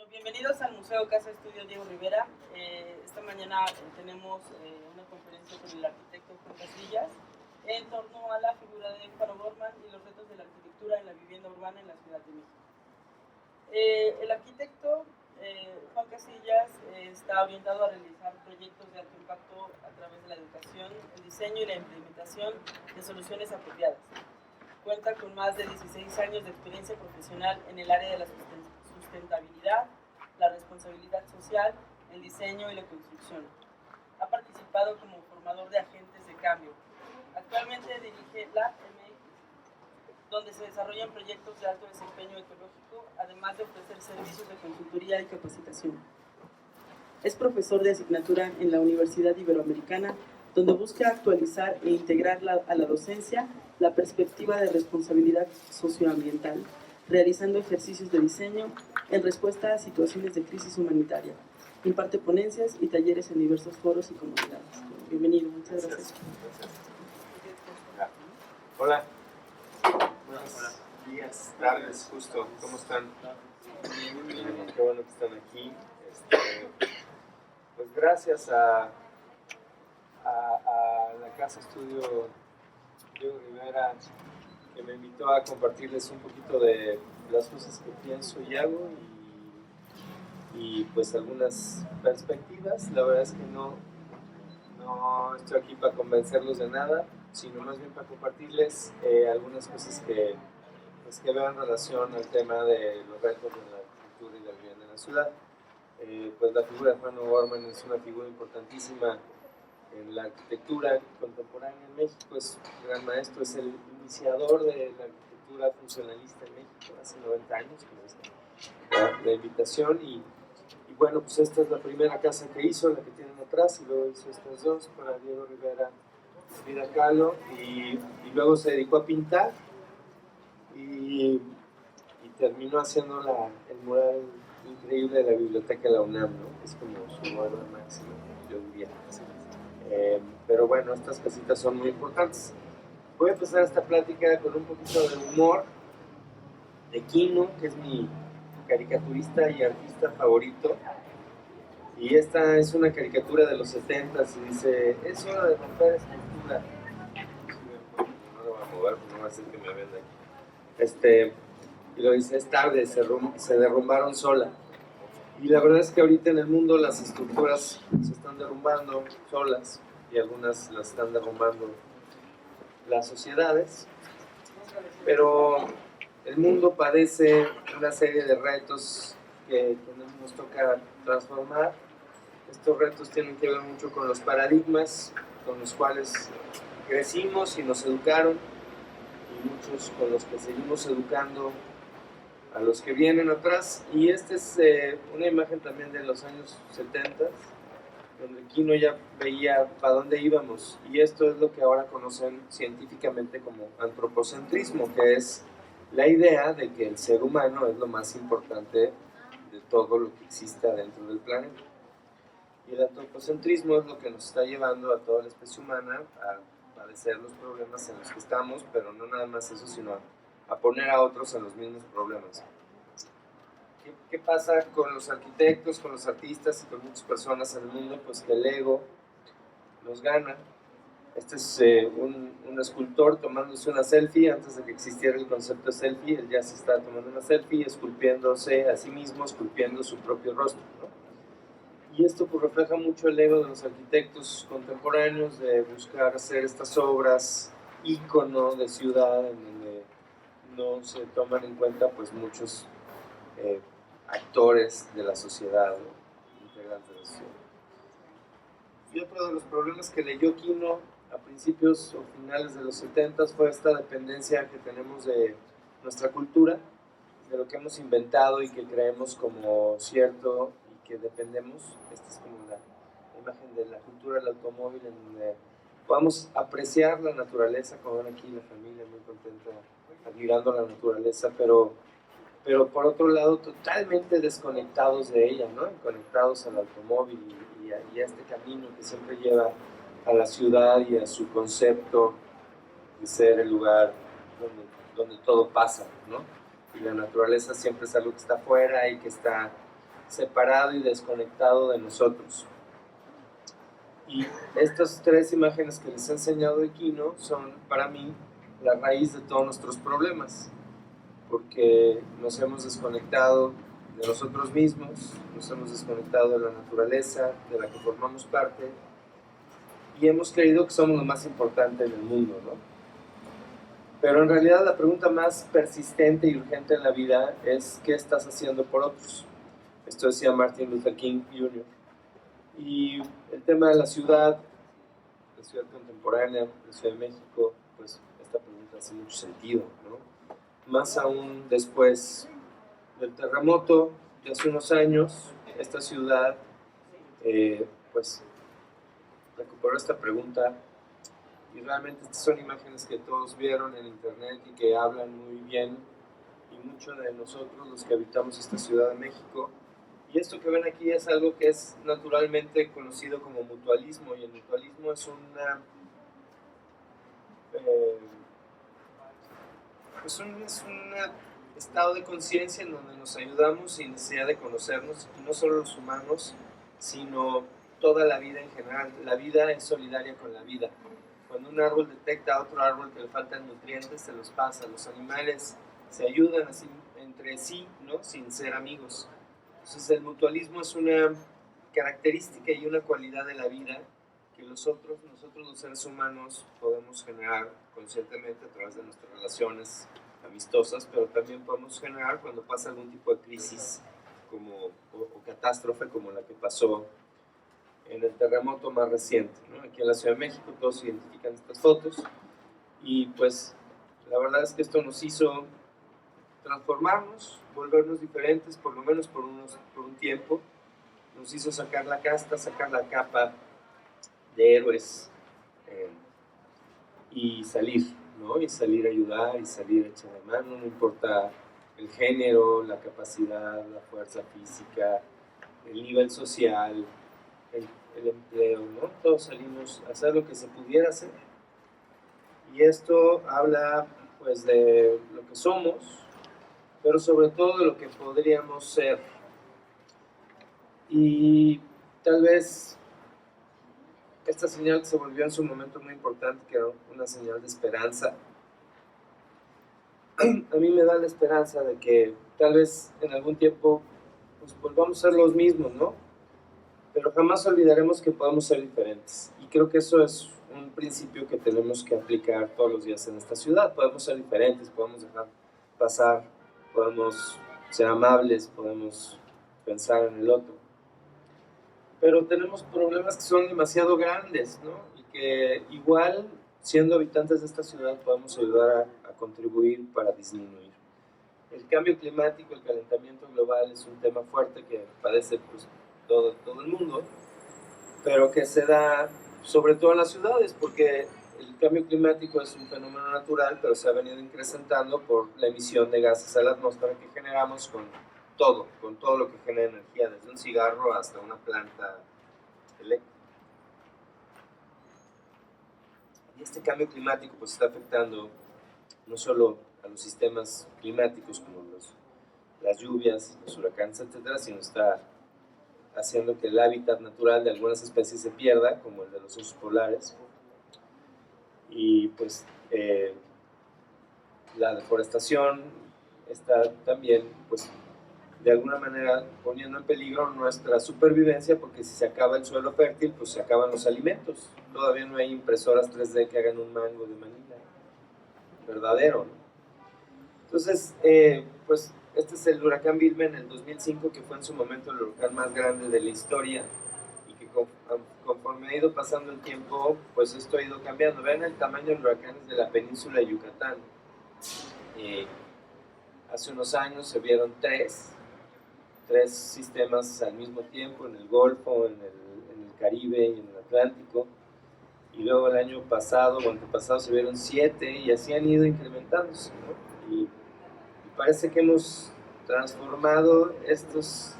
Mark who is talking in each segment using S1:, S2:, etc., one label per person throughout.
S1: Bienvenidos al Museo Casa Estudio Diego Rivera. Esta mañana tenemos una conferencia con el arquitecto Juan Casillas en torno a la figura de Juan O'Gorman y los retos de la arquitectura en la vivienda urbana en la Ciudad de México. El arquitecto Juan Casillas está orientado a realizar proyectos de alto impacto a través de la educación, el diseño y la implementación de soluciones apropiadas. Cuenta con más de 16 años de experiencia profesional en el área de la sustentabilidad, la responsabilidad social, el diseño y la construcción. Ha participado como formador de agentes de cambio. Actualmente dirige la MX, donde se desarrollan proyectos de alto desempeño ecológico, además de ofrecer servicios de consultoría y capacitación. Es profesor de asignatura en la Universidad Iberoamericana, donde busca actualizar e integrar a la docencia la perspectiva de responsabilidad socioambiental, realizando ejercicios de diseño en respuesta a situaciones de crisis humanitaria. Imparte ponencias y talleres en diversos foros y comunidades. Bienvenido, muchas gracias.
S2: Hola. Buenos días, tardes, justo. ¿Cómo están? Qué bueno que están aquí. Pues gracias a la Casa Estudio Diego Rivera, que me invitó a compartirles un poquito de las cosas que pienso y hago y pues algunas perspectivas. La verdad es que no estoy aquí para convencerlos de nada, sino más bien para compartirles algunas cosas que veo en relación al tema de los retos de la arquitectura y la vivienda en la ciudad. Pues la figura de Juan O'Gorman es una figura importantísima en la arquitectura contemporánea en México. Es un gran maestro, es el iniciador de la arquitectura funcionalista en México hace 90 años, que es la invitación. Y bueno, pues esta es la primera casa que hizo, la que tienen atrás, y luego hizo estas dos para Diego Rivera Vida Kahlo, y luego se dedicó a pintar y terminó haciendo el mural increíble de la biblioteca de la UNAM, ¿no? Es como su obra máxima, yo diría. Pero bueno, estas casitas son muy importantes. Voy a empezar esta plática con un poquito de humor de Quino, que es mi caricaturista y artista favorito. Y esta es una caricatura de los 70s y dice: es hora de romper estructura. No lo voy a mover, no va a ser que me vean aquí. Y lo dice: es tarde, se derrumbaron sola. Y la verdad es que ahorita en el mundo las estructuras se están derrumbando solas y algunas las están derrumbando las sociedades. Pero el mundo padece una serie de retos que nos toca transformar. Estos retos tienen que ver mucho con los paradigmas con los cuales crecimos y nos educaron, y muchos con los que seguimos educando a los que vienen atrás. Y esta es una imagen también de los años 70, donde Quino ya veía para dónde íbamos, y esto es lo que ahora conocen científicamente como antropocentrismo, que es la idea de que el ser humano es lo más importante de todo lo que exista dentro del planeta. Y el antropocentrismo es lo que nos está llevando a toda la especie humana a padecer los problemas en los que estamos, pero no nada más eso, sino a poner a otros en los mismos problemas. ¿Qué pasa con los arquitectos, con los artistas y con muchas personas en el mundo? Pues que el ego nos gana. Este es un escultor tomándose una selfie antes de que existiera el concepto de selfie. Él ya se está tomando una selfie, esculpiéndose a sí mismo, esculpiendo su propio rostro, ¿no? Y esto pues refleja mucho el ego de los arquitectos contemporáneos, de buscar hacer estas obras ícono de ciudad, en donde no se toman en cuenta pues muchos actores de la sociedad, ¿no? Integrantes de la sociedad. Y otro de los problemas que leyó Quino a principios o finales de los 70 fue esta dependencia que tenemos de nuestra cultura, de lo que hemos inventado y que creemos como cierto y que dependemos. Esta es como la imagen de la cultura del automóvil, en donde podamos apreciar la naturaleza, como ven aquí la familia muy contenta admirando la naturaleza, pero por otro lado totalmente desconectados de ella, ¿no? Conectados al automóvil y a este camino que siempre lleva a la ciudad y a su concepto de ser el lugar donde todo pasa, ¿no? Y la naturaleza siempre es algo que está afuera y que está separado y desconectado de nosotros. Y estas tres imágenes que les he enseñado de Quino son para mí la raíz de todos nuestros problemas, porque nos hemos desconectado de nosotros mismos, nos hemos desconectado de la naturaleza, de la que formamos parte, y hemos creído que somos lo más importante en el mundo, ¿no? Pero en realidad la pregunta más persistente y urgente en la vida es ¿qué estás haciendo por otros? Esto decía Martin Luther King Jr. Y el tema de la ciudad contemporánea, la Ciudad de México, pues esta pregunta hace mucho sentido, ¿no? Más aún después del terremoto de hace unos años, esta ciudad pues recuperó esta pregunta, y realmente estas son imágenes que todos vieron en internet y que hablan muy bien y mucho de nosotros los que habitamos esta Ciudad de México. Y esto que ven aquí es algo que es naturalmente conocido como mutualismo, y el mutualismo es un estado de conciencia en donde nos ayudamos sin necesidad de conocernos, y no solo los humanos, sino toda la vida en general. La vida es solidaria con la vida. Cuando un árbol detecta a otro árbol que le faltan nutrientes, se los pasa. Los animales se ayudan así, entre sí, ¿no? Sin ser amigos. Entonces el mutualismo es una característica y una cualidad de la vida que nosotros los seres humanos podemos generar conscientemente a través de nuestras relaciones amistosas, pero también podemos generar cuando pasa algún tipo de crisis o catástrofe como la que pasó en el terremoto más reciente, ¿no? Aquí en la Ciudad de México todos identifican estas fotos, y pues la verdad es que esto nos hizo transformarnos, volvernos diferentes, por lo menos por un tiempo. Nos hizo sacar la casta, sacar la capa de héroes, y salir, ¿no? Y salir a ayudar, y salir a echar la mano, no importa el género, la capacidad, la fuerza física, el nivel social, el empleo, ¿no? Todos salimos a hacer lo que se pudiera hacer. Y esto habla, pues, de lo que somos, pero sobre todo de lo que podríamos ser. Y tal vez esta señal se volvió en su momento muy importante, que era una señal de esperanza. A mí me da la esperanza de que tal vez en algún tiempo pues, volvamos a ser los mismos, ¿no? Pero jamás olvidaremos que podemos ser diferentes. Y creo que eso es un principio que tenemos que aplicar todos los días en esta ciudad. Podemos ser diferentes, podemos dejar pasar, podemos ser amables, podemos pensar en el otro. Pero tenemos problemas que son demasiado grandes, ¿no? Y que igual, siendo habitantes de esta ciudad, podemos ayudar a contribuir para disminuir. El cambio climático, el calentamiento global es un tema fuerte que padece pues, todo el mundo, pero que se da sobre todo en las ciudades, porque el cambio climático es un fenómeno natural, pero se ha venido incrementando por la emisión de gases a la atmósfera que generamos con todo lo que genera energía, desde un cigarro hasta una planta eléctrica. Y este cambio climático pues está afectando no solo a los sistemas climáticos como las lluvias, los huracanes, etcétera, sino está haciendo que el hábitat natural de algunas especies se pierda, como el de los osos polares. Y pues la deforestación está también pues de alguna manera poniendo en peligro nuestra supervivencia, porque si se acaba el suelo fértil, pues se acaban los alimentos. Todavía no hay impresoras 3D que hagan un mango de Manila verdadero, ¿no? Entonces, pues este es el huracán Vilma en el 2005, que fue en su momento el huracán más grande de la historia, y que conforme ha ido pasando el tiempo, pues esto ha ido cambiando. Vean el tamaño de huracanes de la península de Yucatán. Hace unos años se vieron tres sistemas al mismo tiempo, en el Golfo, en el Caribe y en el Atlántico, y luego el año pasado o antepasado se vieron 7, y así han ido incrementándose, ¿no? Y parece que hemos transformado estos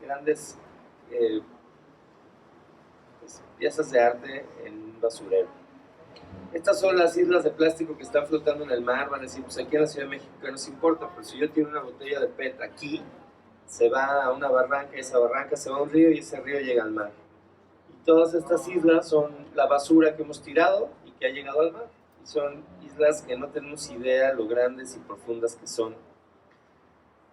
S2: grandes pues, piezas de arte en un basurero. Estas son las islas de plástico que están flotando en el mar. Van a decir, pues aquí en la Ciudad de México, ¿qué nos importa? Pero si yo tiro una botella de PET aquí, se va a una barranca, y esa barranca se va a un río y ese río llega al mar. Y todas estas islas son la basura que hemos tirado y que ha llegado al mar. Y son islas que no tenemos idea lo grandes y profundas que son.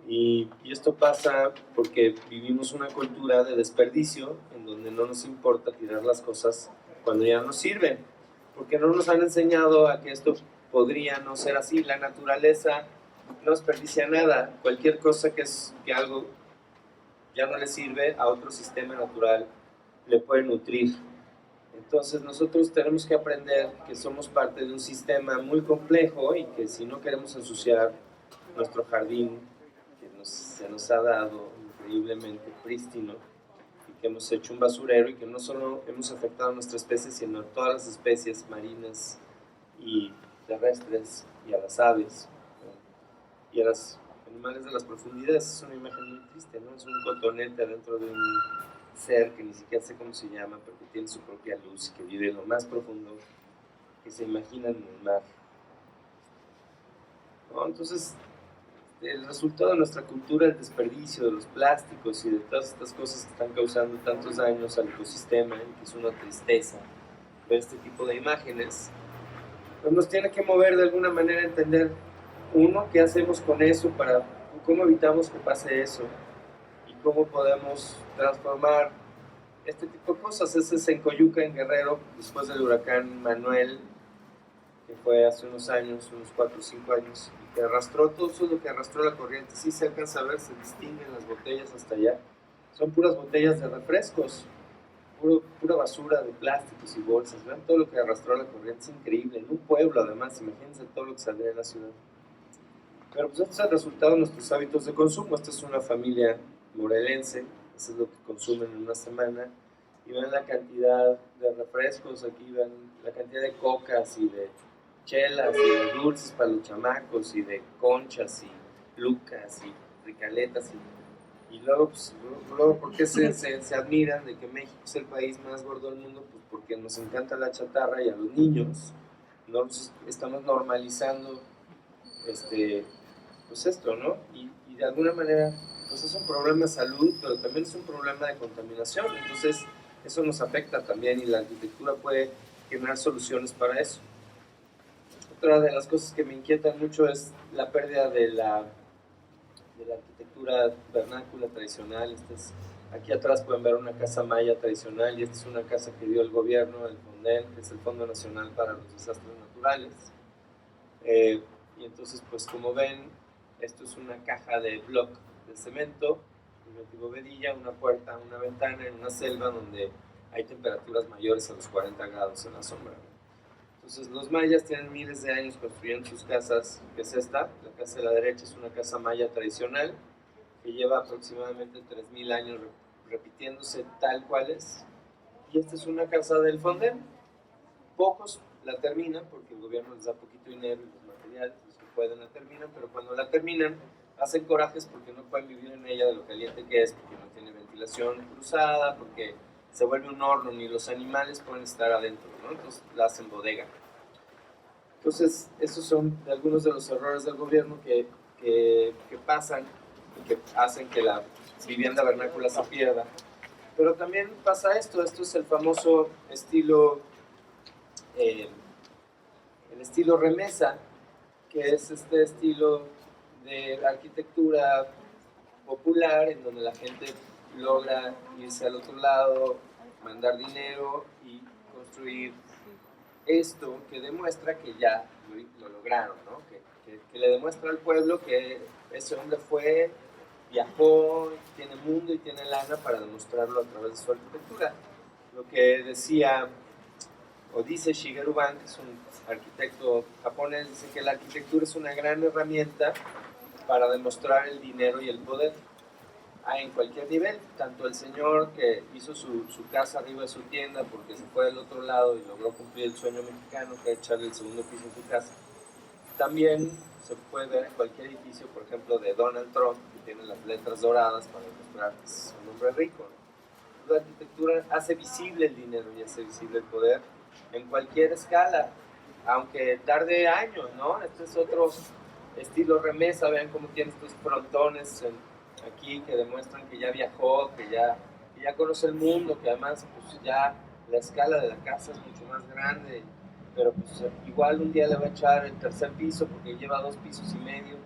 S2: Y esto pasa porque vivimos una cultura de desperdicio en donde no nos importa tirar las cosas cuando ya no sirven, porque no nos han enseñado a que esto podría no ser así. La naturaleza no desperdicia nada. Cualquier cosa que algo ya no le sirve a otro sistema natural le puede nutrir. Entonces nosotros tenemos que aprender que somos parte de un sistema muy complejo y que si no queremos ensuciar nuestro jardín que se nos ha dado increíblemente prístino y que hemos hecho un basurero y que no solo hemos afectado a nuestra especie sino a todas las especies marinas y terrestres y a las aves y a los animales de las profundidades. Es una imagen muy triste, ¿no? Es un cotonete adentro de un ser que ni siquiera sé cómo se llama, pero que tiene su propia luz y que vive en lo más profundo que se imaginan en el mar, ¿no? Entonces, el resultado de nuestra cultura, el desperdicio de los plásticos y de todas estas cosas que están causando tantos daños al ecosistema, y que es una tristeza ver este tipo de imágenes, pues nos tiene que mover de alguna manera a entender, uno, qué hacemos con eso, cómo evitamos que pase eso, y cómo podemos transformar este tipo de cosas. Ese es en Coyuca, en Guerrero, después del huracán Manuel, que fue hace unos años, unos 4 o 5 años, y que arrastró todo eso, lo que arrastró la corriente. Sí se alcanza a ver, se distinguen las botellas hasta allá. Son puras botellas de refrescos, pura basura de plásticos y bolsas. Vean todo lo que arrastró la corriente, es increíble. En un pueblo, además, imagínense todo lo que saldría de la ciudad. Pero pues esto es el resultado de nuestros hábitos de consumo. Esta es una familia morelense, eso es lo que consumen en una semana. Y ven la cantidad de refrescos, aquí ven la cantidad de cocas y de chelas y de dulces para los chamacos y de conchas y lucas y ricaletas y luego, pues, luego ¿por qué se admiran de que México es el país más gordo del mundo? Pues porque nos encanta la chatarra y a los niños estamos normalizando pues esto, ¿no? Y de alguna manera pues es un problema de salud, pero también es un problema de contaminación. Entonces eso nos afecta también y la arquitectura puede generar soluciones para eso. Otra de las cosas que me inquietan mucho es la pérdida de la arquitectura vernácula tradicional. Aquí atrás pueden ver una casa maya tradicional y esta es una casa que dio el gobierno, el FONDEN, que es el Fondo Nacional para los Desastres Naturales. Y entonces, pues como ven, esto es una caja de bloc de cemento, una bovedilla, una puerta, una ventana en una selva donde hay temperaturas mayores a los 40 grados en la sombra. Entonces los mayas tienen miles de años construyendo sus casas, que es esta, la casa de la derecha es una casa maya tradicional, que lleva aproximadamente 3.000 años repitiéndose tal cual es. Y esta es una casa del Fonden. Pocos la terminan porque el gobierno les da poquito dinero y los materiales, los que pueden la terminan, pero cuando la terminan hacen corajes porque no pueden vivir en ella de lo caliente que es, porque no tiene ventilación cruzada, porque se vuelve un horno, ni los animales pueden estar adentro, ¿no? Entonces la hacen bodega. Entonces, esos son algunos de los errores del gobierno que pasan y que hacen que la vivienda vernácula se pierda. Pero también pasa esto es el famoso estilo, el estilo remesa, que es este estilo de arquitectura popular en donde la gente logra irse al otro lado, mandar dinero y construir esto que demuestra que ya lo lograron, ¿no? Que le demuestra al pueblo que ese hombre viajó, tiene mundo y tiene lana para demostrarlo a través de su arquitectura. Lo que decía o dice Shigeru Ban, que es un arquitecto japonés, dice que la arquitectura es una gran herramienta para demostrar el dinero y el poder en cualquier nivel. Tanto el señor que hizo su casa arriba de su tienda porque se fue del otro lado y logró cumplir el sueño mexicano, que es echarle el segundo piso a su casa. También se puede ver en cualquier edificio, por ejemplo, de Donald Trump, que tiene las letras doradas para demostrar que es un hombre rico. La arquitectura hace visible el dinero y hace visible el poder en cualquier escala, aunque tarde años, ¿no? Este es otro estilo remesa. Vean cómo tiene estos frontones aquí que demuestran que ya viajó, que ya conoce el mundo, que además pues ya la escala de la casa es mucho más grande, pero pues igual un día le va a echar el tercer piso porque lleva 2 pisos y medio,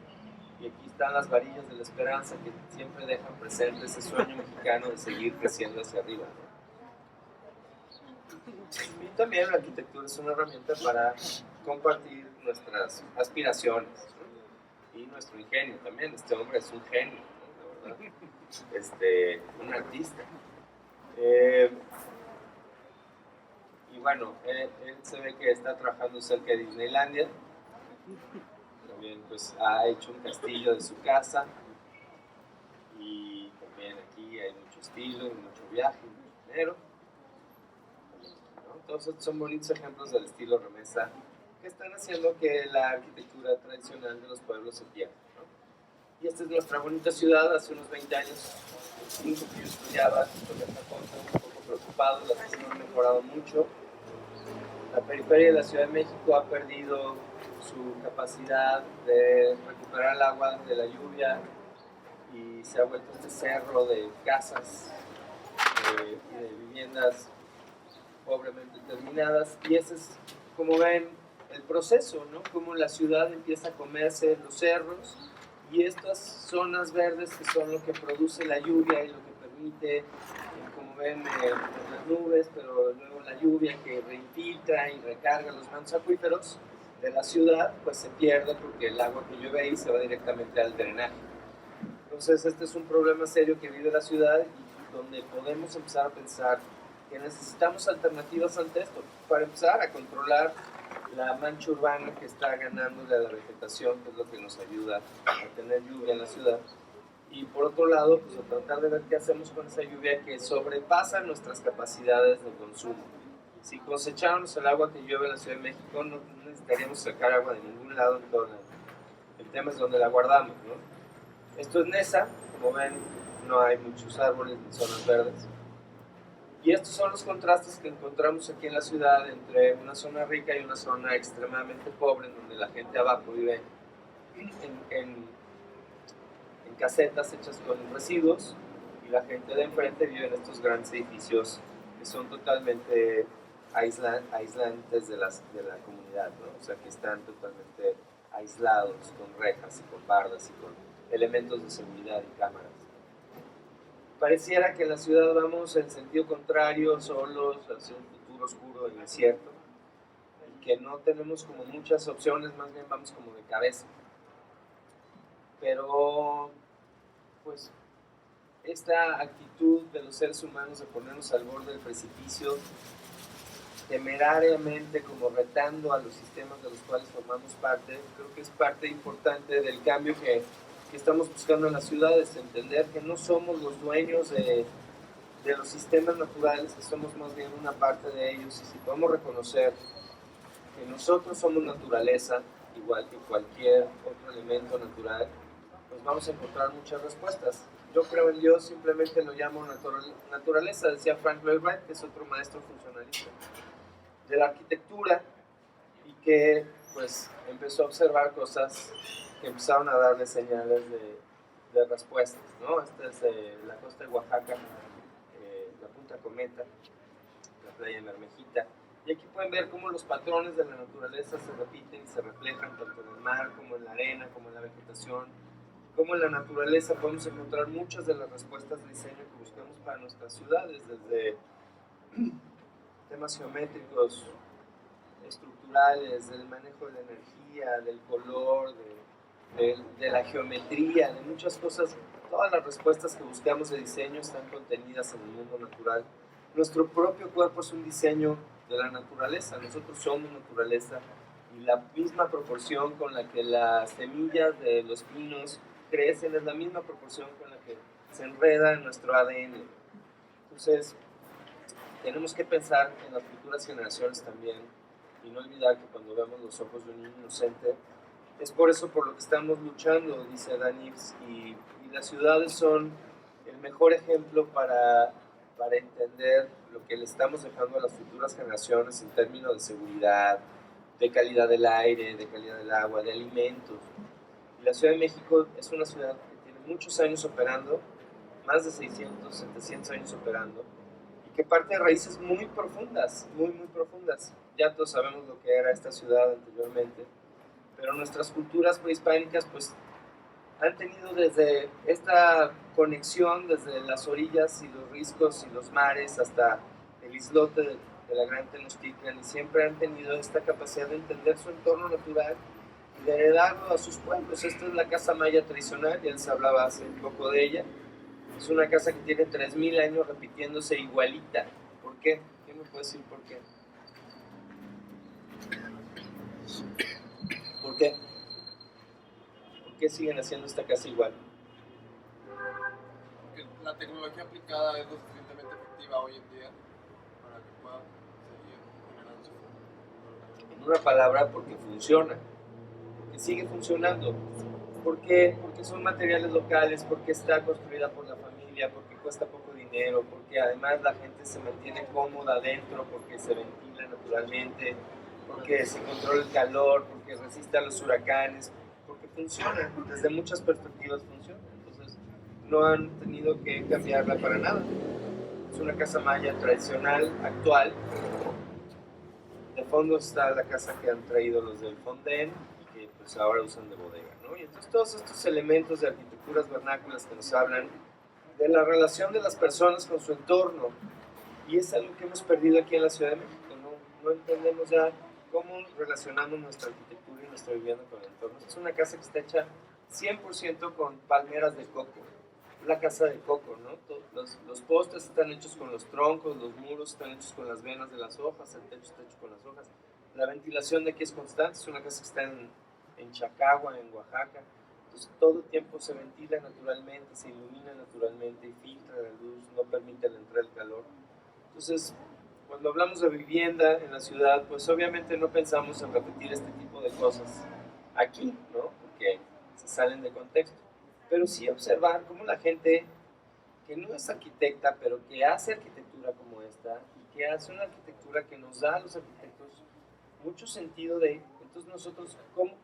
S2: y aquí están las varillas de la esperanza que siempre dejan presente ese sueño mexicano de seguir creciendo hacia arriba, ¿no? Y también la arquitectura es una herramienta para compartir nuestras aspiraciones, ¿no? Y nuestro ingenio también. Este hombre es un genio, ¿no? La verdad. Un artista. Y bueno, él se ve que está trabajando cerca de Disneylandia. También pues ha hecho un castillo de su casa. Y también aquí hay mucho estilo, mucho viaje, mucho dinero. Entonces son bonitos ejemplos del estilo remesa que están haciendo que la arquitectura tradicional de los pueblos se pierda, ¿no? Y esta es nuestra bonita ciudad. Hace unos 20 años, que yo estudiaba con esta cosa, un poco preocupado, las cosas no han mejorado mucho. La periferia de la Ciudad de México ha perdido su capacidad de recuperar el agua de la lluvia y se ha vuelto este cerro de casas y de viviendas pobremente terminadas, y ese es, como ven, el proceso, ¿no? Como la ciudad empieza a comerse los cerros y estas zonas verdes que son lo que produce la lluvia y lo que permite, como ven, las nubes, pero luego la lluvia que reinfiltra y recarga los mantos acuíferos de la ciudad, pues se pierde porque el agua que llueve ahí se va directamente al drenaje. Entonces este es un problema serio que vive la ciudad y donde podemos empezar a pensar que necesitamos alternativas ante esto, para empezar a controlar la mancha urbana que está ganándole a la vegetación, que es lo que nos ayuda a tener lluvia en la ciudad. Y por otro lado, pues a tratar de ver qué hacemos con esa lluvia que sobrepasa nuestras capacidades de consumo. Si cosecháramos el agua que llueve en la Ciudad de México, no necesitaríamos sacar agua de ningún lado en todo el tema es donde la guardamos, ¿no? Esto es Nesa, como ven, no hay muchos árboles ni zonas verdes. Y estos son los contrastes que encontramos aquí en la ciudad entre una zona rica y una zona extremadamente pobre, en donde la gente abajo vive en casetas hechas con residuos y la gente de enfrente vive en estos grandes edificios que son totalmente aislantes de la comunidad, ¿no? O sea, que están totalmente aislados con rejas y con bardas y con elementos de seguridad y cámaras. Pareciera que en la ciudad vamos en sentido contrario, solos, hacia un futuro oscuro y incierto, y que no tenemos como muchas opciones, más bien vamos como de cabeza. Pero, pues, esta actitud de los seres humanos de ponernos al borde del precipicio, temerariamente como retando a los sistemas de los cuales formamos parte, creo que es parte importante del cambio que estamos buscando en las ciudades, entender que no somos los dueños de los sistemas naturales, que somos más bien una parte de ellos, y si podemos reconocer que nosotros somos naturaleza, igual que cualquier otro elemento natural, pues vamos a encontrar muchas respuestas. Yo creo en Dios, simplemente lo llamo naturaleza, decía Frank Lloyd Wright, que es otro maestro funcionalista de la arquitectura, y que pues empezó a observar cosas que empezaron a darle señales de respuestas, ¿no? Esta es la costa de Oaxaca, la Punta Cometa, la playa de Mermejita, y aquí pueden ver cómo los patrones de la naturaleza se repiten y se reflejan tanto en el mar como en la arena, como en la vegetación, como en la naturaleza podemos encontrar muchas de las respuestas de diseño que buscamos para nuestras ciudades, desde temas geométricos, estructurales, del manejo de la energía, del color, de la geometría, de muchas cosas. Todas las respuestas que buscamos de diseño están contenidas en el mundo natural. Nuestro propio cuerpo es un diseño de la naturaleza, nosotros somos naturaleza, y la misma proporción con la que las semillas de los pinos crecen es la misma proporción con la que se enreda en nuestro ADN. Entonces, tenemos que pensar en las futuras generaciones también y no olvidar que cuando vemos los ojos de un niño inocente, es por eso por lo que estamos luchando, dice Dan Ives, y las ciudades son el mejor ejemplo para entender lo que le estamos dejando a las futuras generaciones en términos de seguridad, de calidad del aire, de calidad del agua, de alimentos. Y la Ciudad de México es una ciudad que tiene muchos años operando, más de 600, 700 años operando, y que parte de raíces muy profundas, muy profundas. Ya todos sabemos lo que era esta ciudad anteriormente, pero nuestras culturas prehispánicas pues han tenido desde esta conexión, desde las orillas y los riscos y los mares hasta el islote de la Gran Tenochtitlan, y siempre han tenido esta capacidad de entender su entorno natural y de heredarlo a sus pueblos. Esta es la casa maya tradicional, ya les hablaba hace un poco de ella. Es una casa que tiene 3000 años repitiéndose igualita. ¿Por qué? ¿Quién me puede decir por qué? ¿Por qué? ¿Por qué siguen haciendo esta casa igual?
S3: Porque la tecnología aplicada es lo suficientemente efectiva hoy en día para que pueda seguir generando su...
S2: En una palabra, porque funciona, porque sigue funcionando. ¿Por qué? Porque son materiales locales, porque está construida por la familia, porque cuesta poco dinero, porque además la gente se mantiene cómoda adentro, porque se ventila naturalmente, porque se controla el calor, porque resiste a los huracanes, porque funciona, desde muchas perspectivas funciona. Entonces no han tenido que cambiarla para nada. Es una casa maya tradicional, actual. De fondo está la casa que han traído los del Fonden y que pues ahora usan de bodega, ¿no? Y entonces todos estos elementos de arquitecturas vernáculas que nos hablan de la relación de las personas con su entorno, y es algo que hemos perdido aquí en la Ciudad de México, no entendemos ya cómo relacionamos nuestra arquitectura y nuestra vivienda con el entorno. Esta es una casa que está hecha 100% con palmeras de coco, la casa de coco, ¿no? Los postes están hechos con los troncos, los muros están hechos con las venas de las hojas, el techo está hecho con las hojas. La ventilación de aquí es constante, es una casa que está en Chacagua, en Oaxaca. Entonces todo el tiempo se ventila naturalmente, se ilumina naturalmente y filtra la luz, no permite la entrada del calor. Entonces, cuando hablamos de vivienda en la ciudad, pues obviamente no pensamos en repetir este tipo de cosas aquí, ¿no? Porque se salen de contexto. Pero sí observar cómo la gente que no es arquitecta, pero que hace arquitectura como esta, y que hace una arquitectura que nos da a los arquitectos mucho sentido de, entonces nosotros,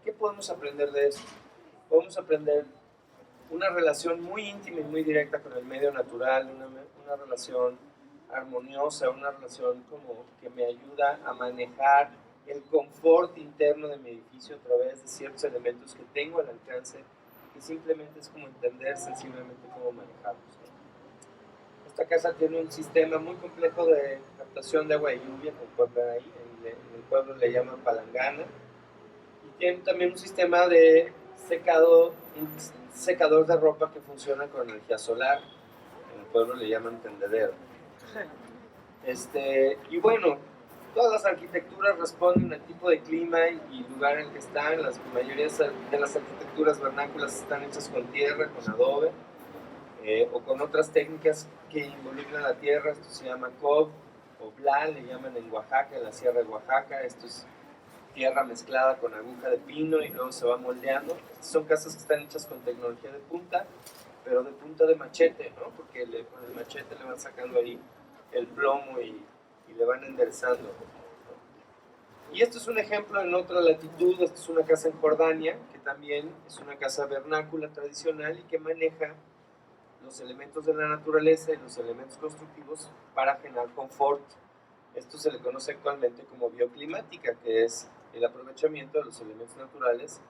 S2: ¿qué podemos aprender de eso? Podemos aprender una relación muy íntima y muy directa con el medio natural, una relación armoniosa, una relación como que me ayuda a manejar el confort interno de mi edificio a través de ciertos elementos que tengo al alcance, que simplemente es como entender sensiblemente cómo manejarlos. Esta casa tiene un sistema muy complejo de captación de agua de lluvia, como pueden ver ahí, en el pueblo le llaman palangana, y tiene también un sistema de secado, un secador de ropa que funciona con energía solar, en el pueblo le llaman tendedero. Y bueno, todas las arquitecturas responden al tipo de clima y lugar en el que están. La mayoría de las arquitecturas vernáculas están hechas con tierra, con adobe, o con otras técnicas que involucran la tierra. Esto se llama cob o bla, le llaman en Oaxaca, en la sierra de Oaxaca. Esto es tierra mezclada con aguja de pino y luego se va moldeando. Estas son casas que están hechas con tecnología de punta, pero de punta de machete, ¿no? Porque con el machete le van sacando ahí el plomo y le van enderezando. Y esto es un ejemplo en otra latitud. Esta es una casa en Jordania, que también es una casa vernácula tradicional y que maneja los elementos de la naturaleza y los elementos constructivos para generar confort. Esto se le conoce actualmente como bioclimática, que es el aprovechamiento de los elementos naturales.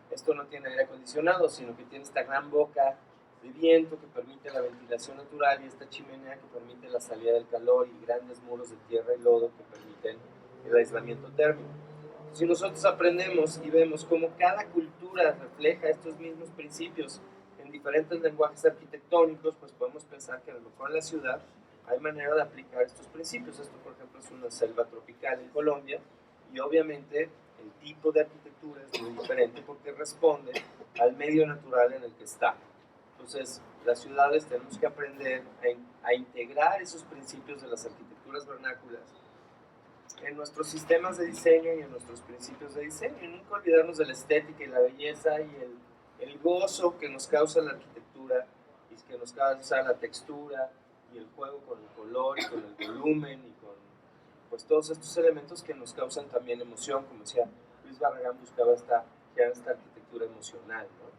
S2: Esto no tiene aire acondicionado, sino que tiene esta gran boca de viento que permite la ventilación natural y esta chimenea que permite la salida del calor y grandes muros de tierra y lodo que permiten el aislamiento térmico. Si nosotros aprendemos y vemos cómo cada cultura refleja estos mismos principios en diferentes lenguajes arquitectónicos, pues podemos pensar que a lo mejor en la ciudad hay manera de aplicar estos principios. Esto, por ejemplo, es una selva tropical en Colombia y obviamente el tipo de arquitectura es muy diferente porque responde al medio natural en el que está. Entonces, las ciudades tenemos que aprender a integrar esos principios de las arquitecturas vernáculas en nuestros sistemas de diseño y en nuestros principios de diseño, y nunca olvidarnos de la estética y la belleza y el gozo que nos causa la arquitectura y que nos causa la textura y el juego con el color y con el volumen y con pues todos estos elementos que nos causan también emoción, como decía Luis Barragán, buscaba esta arquitectura emocional, ¿no?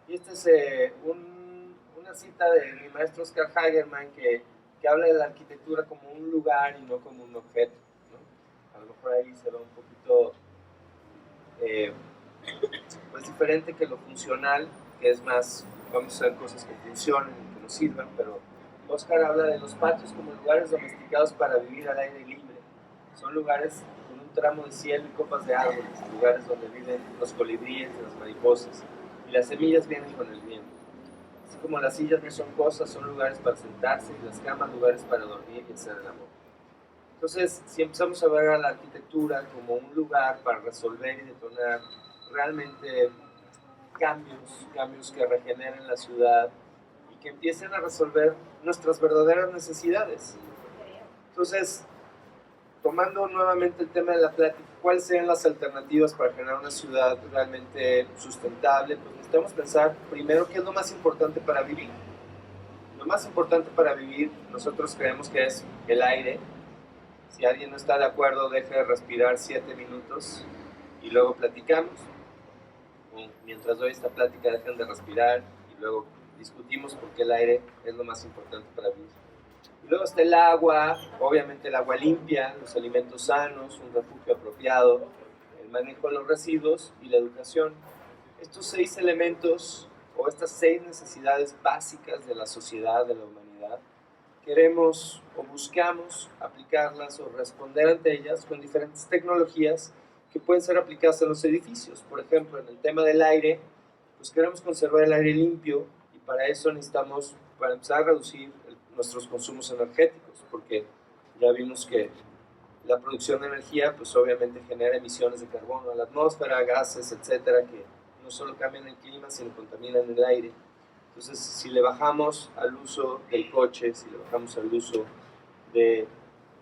S2: Y esta es una cita de mi maestro Oscar Hagerman que habla de la arquitectura como un lugar y no como un objeto, ¿no? A lo mejor ahí se ve un poquito pues diferente que lo funcional, que es más, vamos a hacer cosas que funcionen y que nos sirvan, pero Oscar habla de los patios como lugares domesticados para vivir al aire libre. Son lugares con un tramo de cielo y copas de árboles, lugares donde viven los colibríes y las mariposas, y las semillas vienen con el viento. Así como las sillas no son cosas, son lugares para sentarse, y las camas lugares para dormir y hacer el amor. Entonces, si empezamos a ver a la arquitectura como un lugar para resolver y detonar realmente cambios que regeneren la ciudad y que empiecen a resolver nuestras verdaderas necesidades. Entonces, tomando nuevamente el tema de la plática, ¿cuáles serían las alternativas para generar una ciudad realmente sustentable? Pues necesitamos pensar primero qué es lo más importante para vivir. Lo más importante para vivir, nosotros creemos que es el aire. Si alguien no está de acuerdo, deje de respirar 7 minutos y luego platicamos. Mientras doy esta plática, dejen de respirar y luego discutimos por qué el aire es lo más importante para vivir. Y luego está el agua, obviamente el agua limpia, los alimentos sanos, un refugio apropiado, el manejo de los residuos y la educación. Estos 6 elementos o estas 6 necesidades básicas de la sociedad, de la humanidad, queremos o buscamos aplicarlas o responder ante ellas con diferentes tecnologías que pueden ser aplicadas en los edificios. Por ejemplo, en el tema del aire, pues queremos conservar el aire limpio y para eso necesitamos, para empezar a reducir nuestros consumos energéticos, porque ya vimos que la producción de energía, pues obviamente genera emisiones de carbono a la atmósfera, gases, etcétera, que no solo cambian el clima, sino contaminan el aire. Entonces, si le bajamos al uso del coche, si le bajamos al uso de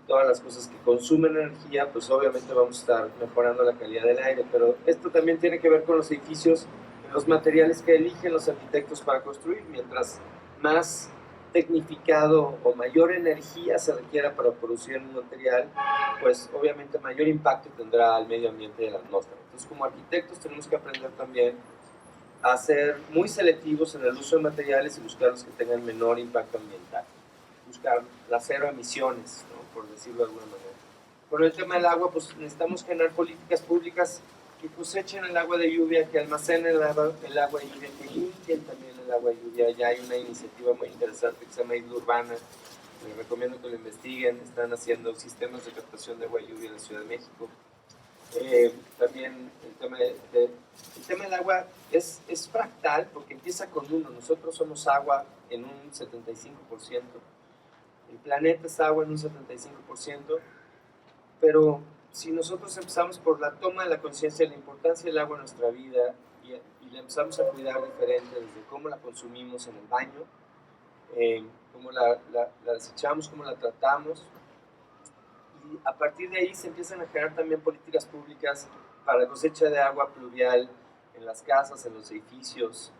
S2: todas las cosas que consumen energía, pues obviamente vamos a estar mejorando la calidad del aire. Pero esto también tiene que ver con los edificios, los materiales que eligen los arquitectos para construir. Mientras más tecnificado o mayor energía se requiera para producir un material, pues obviamente mayor impacto tendrá al medio ambiente y a la atmósfera. Entonces, como arquitectos tenemos que aprender también a ser muy selectivos en el uso de materiales y buscar los que tengan menor impacto ambiental. Buscar las 0 emisiones, ¿no? Por decirlo de alguna manera. Por el tema del agua, pues necesitamos generar políticas públicas que cosechen el agua de lluvia, que almacenen el agua de lluvia, que limpien también el agua de lluvia. Ya hay una iniciativa muy interesante que se llama Isla Urbana. Les recomiendo que lo investiguen. Están haciendo sistemas de captación de agua de lluvia en la Ciudad de México. También el tema del agua es fractal porque empieza con uno. Nosotros somos agua en un 75%. El planeta es agua en un 75%, pero si nosotros empezamos por la toma de la conciencia de la importancia del agua en nuestra vida y la empezamos a cuidar diferente desde cómo la consumimos en el baño, cómo la desechamos, cómo la tratamos, y a partir de ahí se empiezan a generar también políticas públicas para la cosecha de agua pluvial en las casas, en los edificios,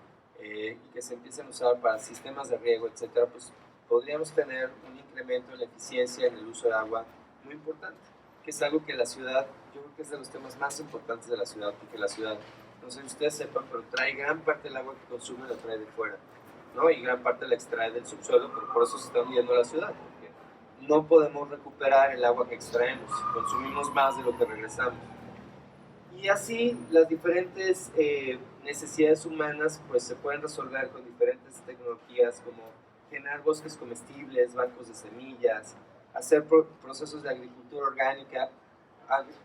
S2: y que se empiecen a usar para sistemas de riego, etcétera, pues podríamos tener un incremento en la eficiencia en el uso de agua muy importante, que es algo que la ciudad, yo creo que es de los temas más importantes de la ciudad, porque la ciudad, no sé si ustedes sepan, pero trae gran parte del agua que consume, la trae de fuera, ¿no? Y gran parte la extrae del subsuelo, pero por eso se está hundiendo la ciudad, porque no podemos recuperar el agua que extraemos, consumimos más de lo que regresamos. Y así las diferentes necesidades humanas pues se pueden resolver con diferentes tecnologías como generar bosques comestibles, bancos de semillas, hacer procesos de agricultura orgánica,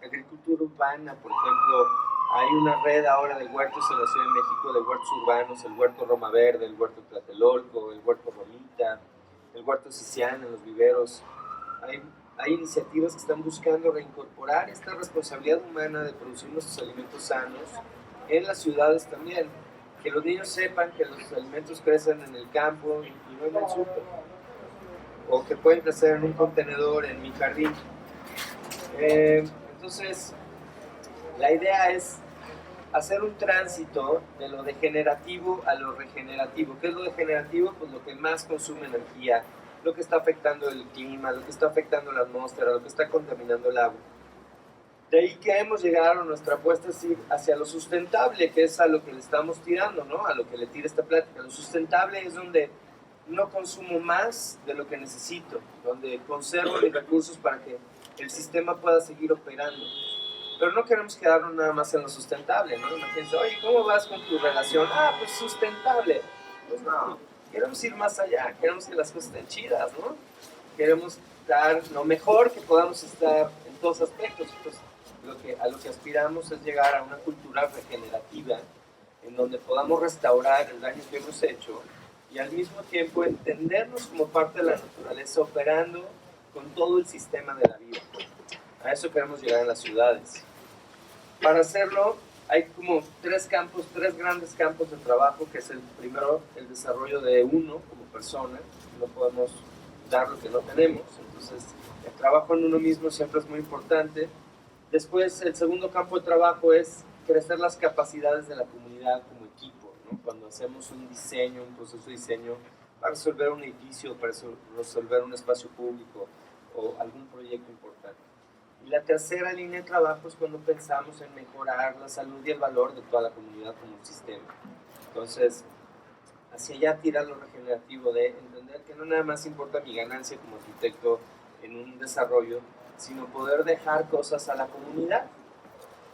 S2: agricultura urbana, por ejemplo. Hay una red ahora de huertos en la Ciudad de México, de huertos urbanos, el huerto Roma Verde, el huerto Tlatelolco, el huerto Romita, el huerto Siciana en los viveros. Hay iniciativas que están buscando reincorporar esta responsabilidad humana de producir nuestros alimentos sanos en las ciudades también. Que los niños sepan que los alimentos crecen en el campo y no en el súper. O que pueden crecer en un contenedor en mi jardín. Entonces, la idea es hacer un tránsito de lo degenerativo a lo regenerativo. ¿Qué es lo degenerativo? Pues lo que más consume energía, lo que está afectando el clima, lo que está afectando la atmósfera, lo que está contaminando el agua. De ahí que hemos llegado, nuestra apuesta es ir hacia lo sustentable, que es a lo que le estamos tirando, ¿no? A lo que le tira esta plática. Lo sustentable es donde no consumo más de lo que necesito, donde conservo mis recursos para que el sistema pueda seguir operando. Pero no queremos quedarnos nada más en lo sustentable, ¿no? Imagínense, oye, ¿cómo vas con tu relación? Ah, pues sustentable. Pues no, queremos ir más allá, queremos que las cosas estén chidas, ¿no? Queremos dar lo mejor que podamos estar en todos aspectos. Pues, a lo que aspiramos es llegar a una cultura regenerativa en donde podamos restaurar el daño que hemos hecho y al mismo tiempo entendernos como parte de la naturaleza operando con todo el sistema de la vida. A eso queremos llegar en las ciudades. Para hacerlo hay como tres grandes campos de trabajo, que es el primero, el desarrollo de uno como persona. No podemos dar lo que no tenemos, entonces el trabajo en uno mismo siempre es muy importante. Después, el segundo campo de trabajo es crecer las capacidades de la comunidad como equipo, ¿no? Cuando hacemos un diseño, un proceso de diseño para resolver un edificio, para resolver un espacio público o algún proyecto importante. Y la tercera línea de trabajo es cuando pensamos en mejorar la salud y el valor de toda la comunidad como un sistema. Entonces, hacia allá tira lo regenerativo de entender que no nada más importa mi ganancia como arquitecto en un desarrollo, sino poder dejar cosas a la comunidad.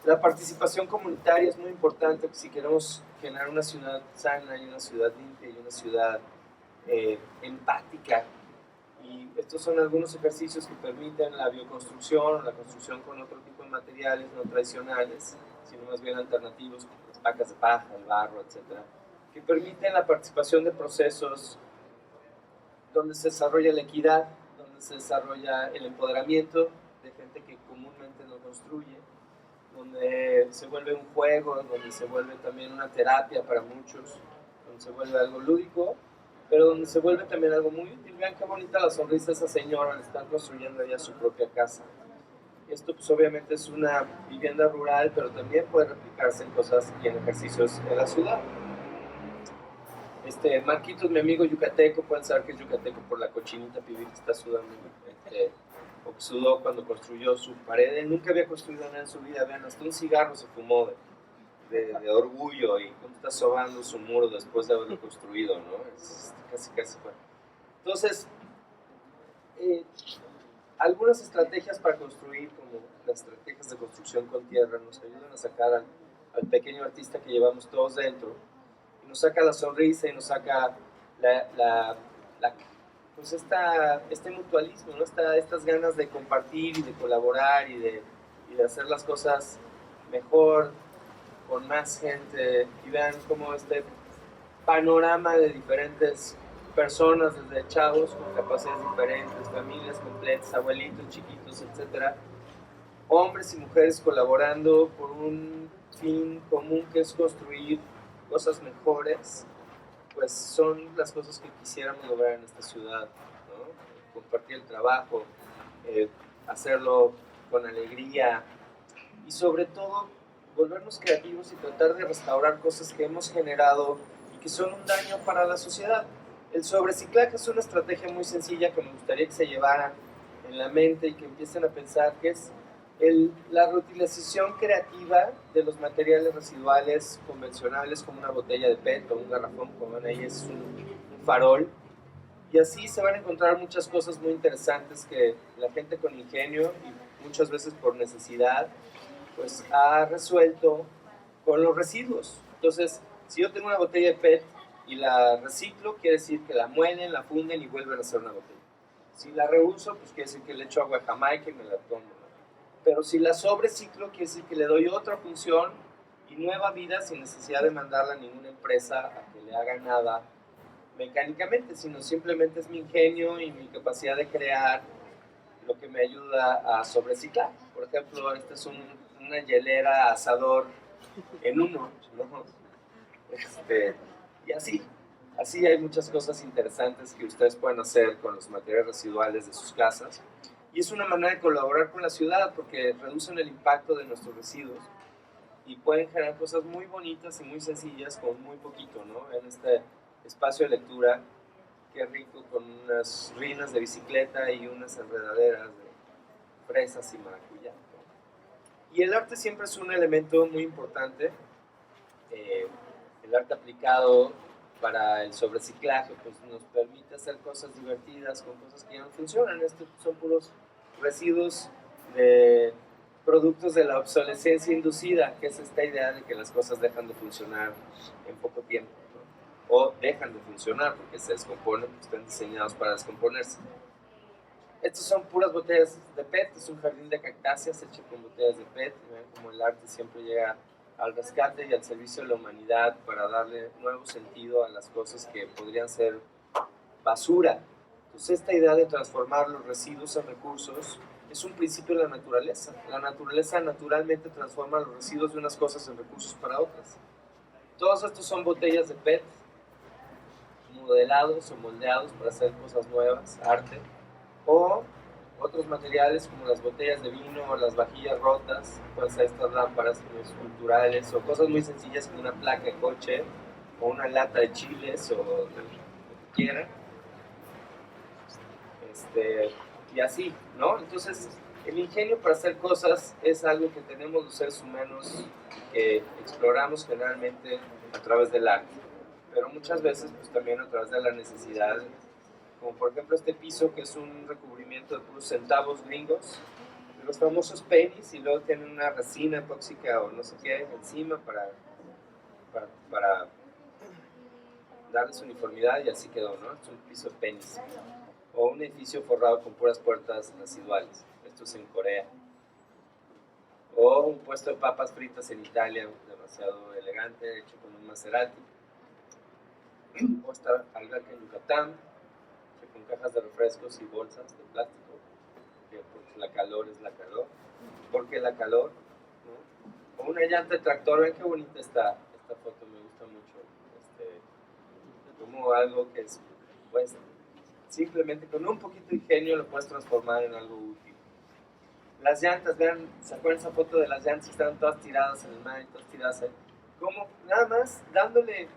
S2: La participación comunitaria es muy importante si queremos generar una ciudad sana y una ciudad limpia y una ciudad empática. Y estos son algunos ejercicios que permiten la bioconstrucción, la construcción con otro tipo de materiales no tradicionales, sino más bien alternativos, como las pacas de paja, el barro, etcétera, que permiten la participación de procesos donde se desarrolla la equidad, donde se desarrolla el empoderamiento de gente que comúnmente no construye, donde se vuelve un juego, donde se vuelve también una terapia para muchos, donde se vuelve algo lúdico, pero donde se vuelve también algo muy útil. Vean qué bonita la sonrisa de esa señora, le están construyendo ya su propia casa. Esto pues obviamente es una vivienda rural, pero también puede replicarse en cosas y en ejercicios en la ciudad. Marquitos, mi amigo yucateco, pueden saber que es yucateco por la cochinita pibil que está sudando, o que sudó cuando construyó su pared. Él nunca había construido nada en su vida, vean, hasta un cigarro se fumó de orgullo y cómo está sobando su muro después de haberlo construido, ¿no? Es casi bueno. Entonces, algunas estrategias para construir, como las estrategias de construcción con tierra, nos ayudan a sacar al pequeño artista que llevamos todos dentro, y nos saca la sonrisa y nos saca pues este mutualismo, ¿no? Estas ganas de compartir y de colaborar y de hacer las cosas mejor, con más gente. Y vean cómo este panorama de diferentes personas, desde chavos con capacidades diferentes, familias completas, abuelitos, chiquitos, etcétera, hombres y mujeres colaborando por un fin común que es construir cosas mejores, pues son las cosas que quisiéramos lograr en esta ciudad, ¿no? Compartir el trabajo, hacerlo con alegría y sobre todo volvernos creativos y tratar de restaurar cosas que hemos generado y que son un daño para la sociedad. El sobreciclaje es una estrategia muy sencilla que me gustaría que se llevara en la mente y que empiecen a pensar, que es la reutilización creativa de los materiales residuales convencionales, como una botella de PET o un garrafón, como ven ahí es un farol, y así se van a encontrar muchas cosas muy interesantes que la gente con ingenio y muchas veces por necesidad pues ha resuelto con los residuos. Entonces, si yo tengo una botella de PET y la reciclo, quiere decir que la muelen, la funden y vuelven a hacer una botella. Si la reuso, pues quiere decir que le echo agua de Jamaica y me la tomo, ¿no? Pero si la sobreciclo, quiere decir que le doy otra función y nueva vida sin necesidad de mandarla a ninguna empresa a que le haga nada mecánicamente, sino simplemente es mi ingenio y mi capacidad de crear lo que me ayuda a sobreciclar. Por ejemplo, esta es una hielera asador en uno, ¿no? Y así hay muchas cosas interesantes que ustedes pueden hacer con los materiales residuales de sus casas. Y es una manera de colaborar con la ciudad porque reducen el impacto de nuestros residuos y pueden generar cosas muy bonitas y muy sencillas con muy poquito, ¿no? En este espacio de lectura, qué rico, con unas rinas de bicicleta y unas enredaderas de fresas y maracuyá, ¿no? Y el arte siempre es un elemento muy importante. El arte aplicado para el sobreciclaje pues nos permite hacer cosas divertidas con cosas que ya no funcionan. Estos son puros residuos de productos de la obsolescencia inducida, que es esta idea de que las cosas dejan de funcionar en poco tiempo, ¿no? O dejan de funcionar porque se descomponen, pues están diseñados para descomponerse. Estos son puras botellas de PET, es un jardín de cactáceas hecho con botellas de PET. ¿Ven? Como el arte siempre llega al rescate y al servicio de la humanidad para darle nuevo sentido a las cosas que podrían ser basura. Entonces esta idea de transformar los residuos en recursos es un principio de la naturaleza. La naturaleza naturalmente transforma los residuos de unas cosas en recursos para otras. Todos estos son botellas de PET, modelados o moldeados para hacer cosas nuevas, arte, o otros materiales como las botellas de vino o las vajillas rotas, pues estas lámparas esculturales o cosas muy sencillas como una placa de coche o una lata de chiles o lo que quieran. Y así, ¿no? Entonces, el ingenio para hacer cosas es algo que tenemos los seres humanos que exploramos generalmente a través del arte, pero muchas veces pues también a través de la necesidad, como por ejemplo este piso que es un recubrimiento de puros centavos gringos, de los famosos pennies, y luego tienen una resina epóxica o no sé qué encima para darles uniformidad, y así quedó, ¿no? Es un piso de pennies. O un edificio forrado con puras puertas residuales. Esto es en Corea. O un puesto de papas fritas en Italia, demasiado elegante, hecho con un Maserati. O esta alberca en Yucatán, con cajas de refrescos y bolsas de plástico, que porque la calor es la calor. Porque la calor, ¿no? O una llanta de tractor, ven qué bonita esta foto, me gusta mucho. Como algo que es, pues, simplemente con un poquito de ingenio lo puedes transformar en algo útil. Las llantas, vean, ¿se acuerdan esa foto de las llantas que estaban todas tiradas en el mar y todas tiradas ahí? Como nada más dándole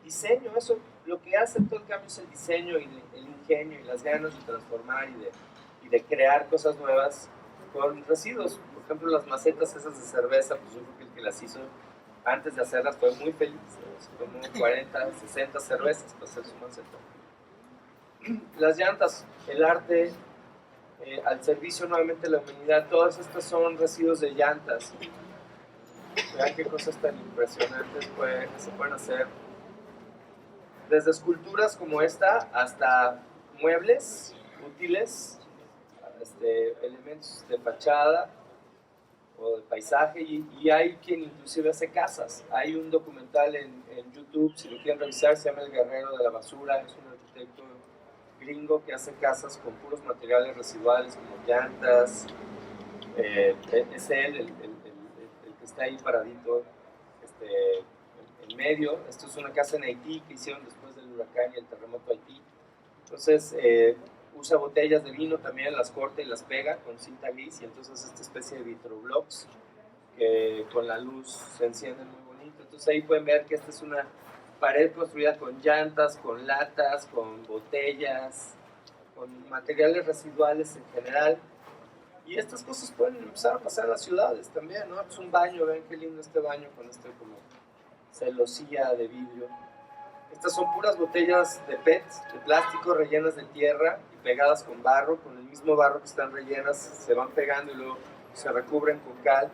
S2: diseño, eso, lo que hace todo el cambio es el diseño y el ingenio y las ganas de transformar y de crear cosas nuevas con residuos. Por ejemplo, las macetas esas de cerveza, pues yo creo que el que las hizo antes de hacerlas fue muy feliz, como 40, 60 cervezas para hacer su maceta. Las llantas, el arte al servicio nuevamente de la humanidad, todas estas son residuos de llantas. Vean qué cosas tan impresionantes se pueden hacer. Desde esculturas como esta hasta muebles útiles, elementos de fachada o de paisaje, y hay quien inclusive hace casas. Hay un documental en YouTube, si lo quieren revisar, se llama El Guerrero de la Basura, es un arquitecto gringo que hace casas con puros materiales residuales como llantas. Es él el que está ahí paradito en medio. Esto es una casa en Haití que hicieron después del huracán y el terremoto Haití. Entonces usa botellas de vino también, las corta y las pega con cinta gris, y entonces esta especie de vitroblocks que con la luz se encienden muy bonito. Entonces ahí pueden ver que esta es una pared construida con llantas, con latas, con botellas, con materiales residuales en general. Y estas cosas pueden empezar a pasar en las ciudades también, ¿no? Es un baño, ven qué lindo este baño con como celosía de vidrio. Estas son puras botellas de PET, de plástico, rellenas de tierra y pegadas con barro, con el mismo barro que están rellenas, se van pegando y luego se recubren con cal.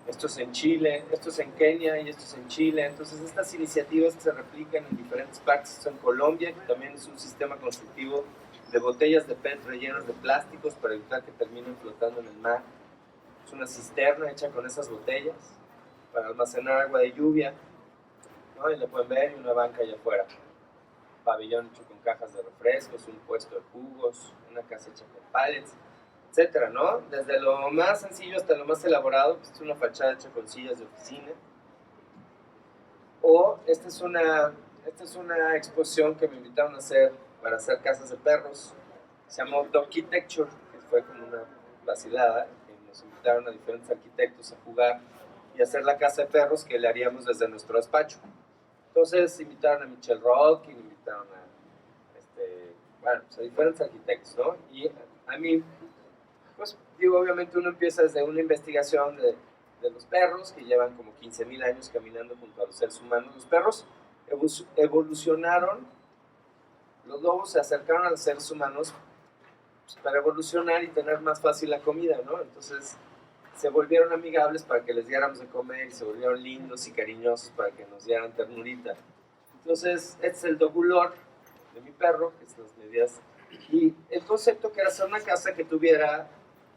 S2: Esto es en Chile, esto es en Kenia y esto es en Chile. Entonces estas iniciativas se replican en diferentes partes. Esto en Colombia, que también es un sistema constructivo de botellas de PET rellenas de plásticos para evitar que terminen flotando en el mar. Es una cisterna hecha con esas botellas para almacenar agua de lluvia, ¿no? Y lo pueden ver, y una banca allá afuera. Pabellón hecho con cajas de refrescos, un puesto de jugos, una casa hecha con pallets, etcétera, ¿no? Desde lo más sencillo hasta lo más elaborado, pues es una fachada hecha con sillas de oficina. O esta es una exposición que me invitaron a hacer para hacer casas de perros. Se llamó Dogitecture, que fue como una vacilada, que nos invitaron a diferentes arquitectos a jugar y hacer la casa de perros que le haríamos desde nuestro despacho. Entonces invitaron a Michelle Rock, invitaron a, a diferentes arquitectos, ¿no? Y a mí, pues digo, obviamente uno empieza desde una investigación de los perros, que llevan como 15,000 años caminando junto a los seres humanos. Los perros evolucionaron, los lobos se acercaron a los seres humanos pues, para evolucionar y tener más fácil la comida, ¿no? Entonces se volvieron amigables para que les diéramos de comer y se volvieron lindos y cariñosos para que nos dieran ternurita. Entonces, este es el dogulor de mi perro, que es las medidas. Y el concepto que era hacer una casa que tuviera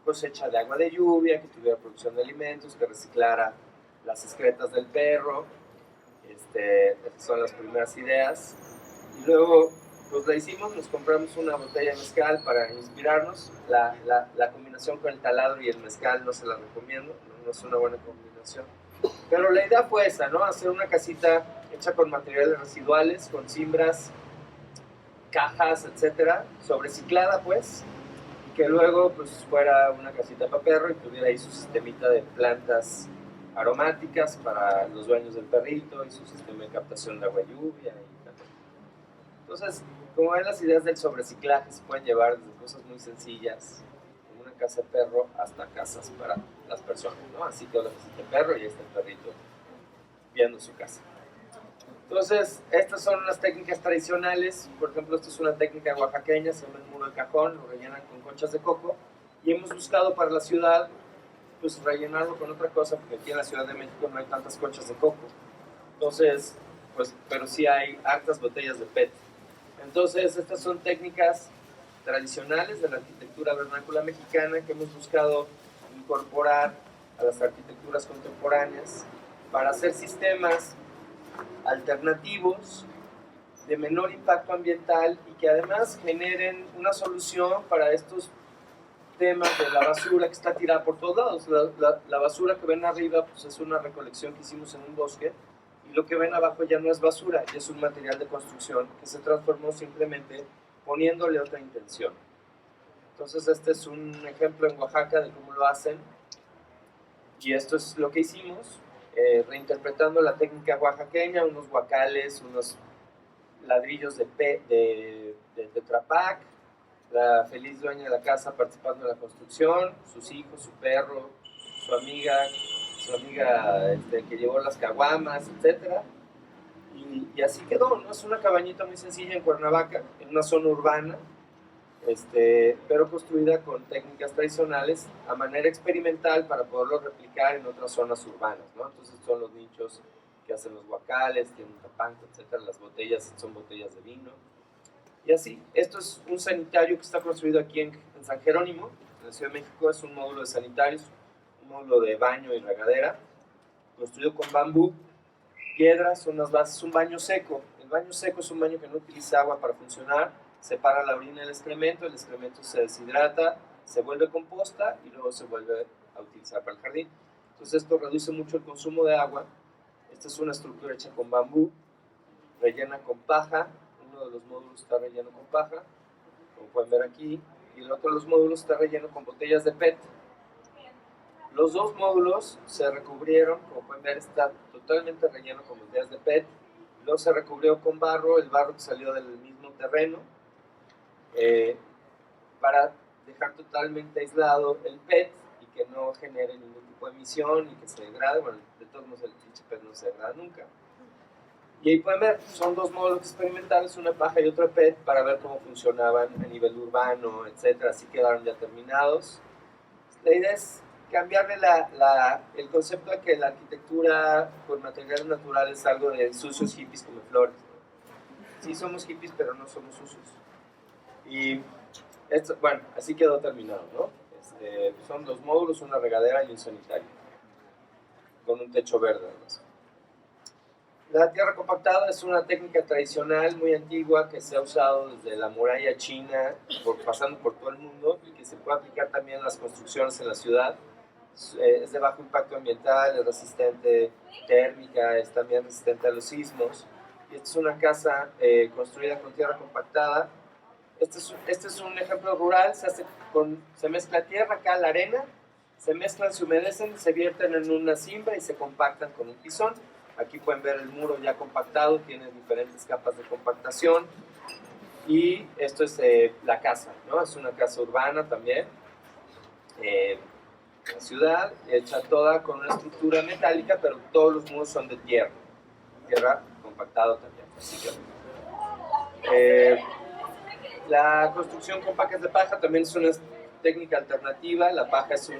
S2: cosecha de agua de lluvia, que tuviera producción de alimentos, que reciclara las excretas del perro. Esas son las primeras ideas. Y luego, pues la hicimos, nos compramos una botella de mezcal para inspirarnos. La combinación con el taladro y el mezcal no se la recomiendo, no es una buena combinación. Pero la idea fue esa, ¿no? Hacer una casita hecha con materiales residuales, con cimbras, cajas, etcétera, sobreciclada, pues, y que luego pues fuera una casita para perro y tuviera ahí su sistemita de plantas aromáticas para los dueños del perrito y su sistema de captación de agua y lluvia y tal. Entonces, como ven, las ideas del sobreciclaje se pueden llevar desde cosas muy sencillas, como una casa de perro, hasta casas para las personas, ¿no? Así que la casita de perro y ahí está el perrito viendo su casa. Entonces, estas son las técnicas tradicionales. Por ejemplo, esta es una técnica oaxaqueña, se llama el muro de cajón, lo rellenan con conchas de coco. Y hemos buscado para la ciudad, pues rellenarlo con otra cosa, porque aquí en la Ciudad de México no hay tantas conchas de coco. Entonces, pues, pero sí hay hartas botellas de PET. Entonces, estas son técnicas tradicionales de la arquitectura vernácula mexicana que hemos buscado incorporar a las arquitecturas contemporáneas para hacer sistemas alternativos de menor impacto ambiental y que además generen una solución para estos temas de la basura que está tirada por todos lados. La basura que ven arriba pues es una recolección que hicimos en un bosque y lo que ven abajo ya no es basura, ya es un material de construcción que se transformó simplemente poniéndole otra intención. Entonces este es un ejemplo en Oaxaca de cómo lo hacen y esto es lo que hicimos. Reinterpretando la técnica oaxaqueña, unos guacales, unos ladrillos de Tetra Pak, la feliz dueña de la casa participando en la construcción, sus hijos, su perro, su amiga que llevó las caguamas, etc. Y así quedó, ¿no? Es una cabañita muy sencilla en Cuernavaca, en una zona urbana, pero construida con técnicas tradicionales a manera experimental para poderlo replicar en otras zonas urbanas, ¿no? Entonces son los nichos que hacen los guacales, tienen un tapanco, etcétera. Las botellas son botellas de vino. Y así, esto es un sanitario que está construido aquí en San Jerónimo, en la Ciudad de México. Es un módulo de sanitarios, un módulo de baño y regadera, construido con bambú, piedras, unas bases, un baño seco. El baño seco es un baño que no utiliza agua para funcionar. Separa la orina del excremento, el excremento se deshidrata, se vuelve composta y luego se vuelve a utilizar para el jardín. Entonces esto reduce mucho el consumo de agua. Esta es una estructura hecha con bambú, rellena con paja. Uno de los módulos está relleno con paja, como pueden ver aquí, y el otro de los módulos está relleno con botellas de PET. Los dos módulos se recubrieron, como pueden ver, está totalmente relleno con botellas de PET. Luego se recubrió con barro, el barro que salió del mismo terreno, para dejar totalmente aislado el PET y que no genere ningún tipo de emisión y que se degrade. Bueno, de todos modos el pinche PET no se degrada nunca. Y ahí pueden ver, son dos módulos experimentales, una paja y otro PET, para ver cómo funcionaban a nivel urbano, etc. Así quedaron ya terminados. La idea es cambiarle el concepto de que la arquitectura con materiales naturales es algo de sucios hippies como flores. Sí somos hippies, pero no somos sucios. Y esto, bueno, así quedó terminado, ¿no? Son dos módulos, una regadera y un sanitario, con un techo verde además. La tierra compactada es una técnica tradicional muy antigua que se ha usado desde la muralla china, pasando por todo el mundo, y que se puede aplicar también en las construcciones en la ciudad. Es de bajo impacto ambiental, es resistente térmica, es también resistente a los sismos. Y esta es una casa construida con tierra compactada. Este es un ejemplo rural, se mezcla tierra, acá la arena, se mezclan, se humedecen, se vierten en una cimbra y se compactan con un pisón. Aquí pueden ver el muro ya compactado, tiene diferentes capas de compactación. Y esto es la casa, ¿no? Es una casa urbana también. la ciudad, hecha toda con una estructura metálica, pero todos los muros son de tierra compactado también. Así que, la construcción con pacas de paja también es una técnica alternativa. La paja es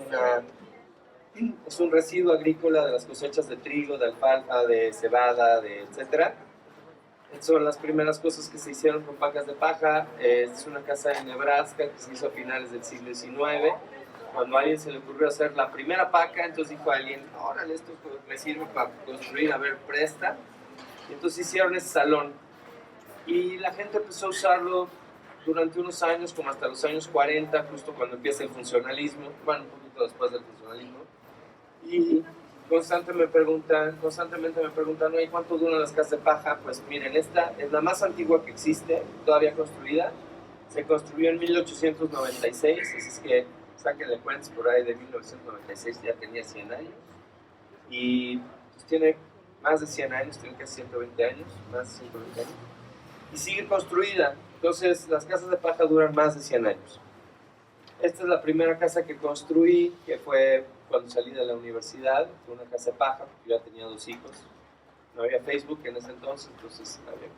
S2: un residuo agrícola de las cosechas de trigo, de alfalfa, de cebada, etcétera. Son las primeras cosas que se hicieron con pacas de paja. Es una casa en Nebraska que se hizo a finales del siglo XIX. Cuando a alguien se le ocurrió hacer la primera paca, entonces dijo a alguien, órale, esto me sirve para construir, a ver, presta. Y entonces hicieron ese salón. Y la gente empezó a usarlo durante unos años, como hasta los años 40, justo cuando empieza el funcionalismo, bueno, un poquito después del funcionalismo. Y constantemente me preguntan, oye, ¿cuánto duran las casas de paja? Pues miren, esta es la más antigua que existe, todavía construida. Se construyó en 1896, así es que sáquenle cuentas por ahí de 1996, ya tenía 100 años. Y pues, tiene más de 100 años, tiene casi 120 años, más de 120 años. Y sigue construida. Entonces, las casas de paja duran más de 100 años. Esta es la primera casa que construí, que fue cuando salí de la universidad. Fue una casa de paja, porque yo ya tenía 2 hijos. No había Facebook en ese entonces había...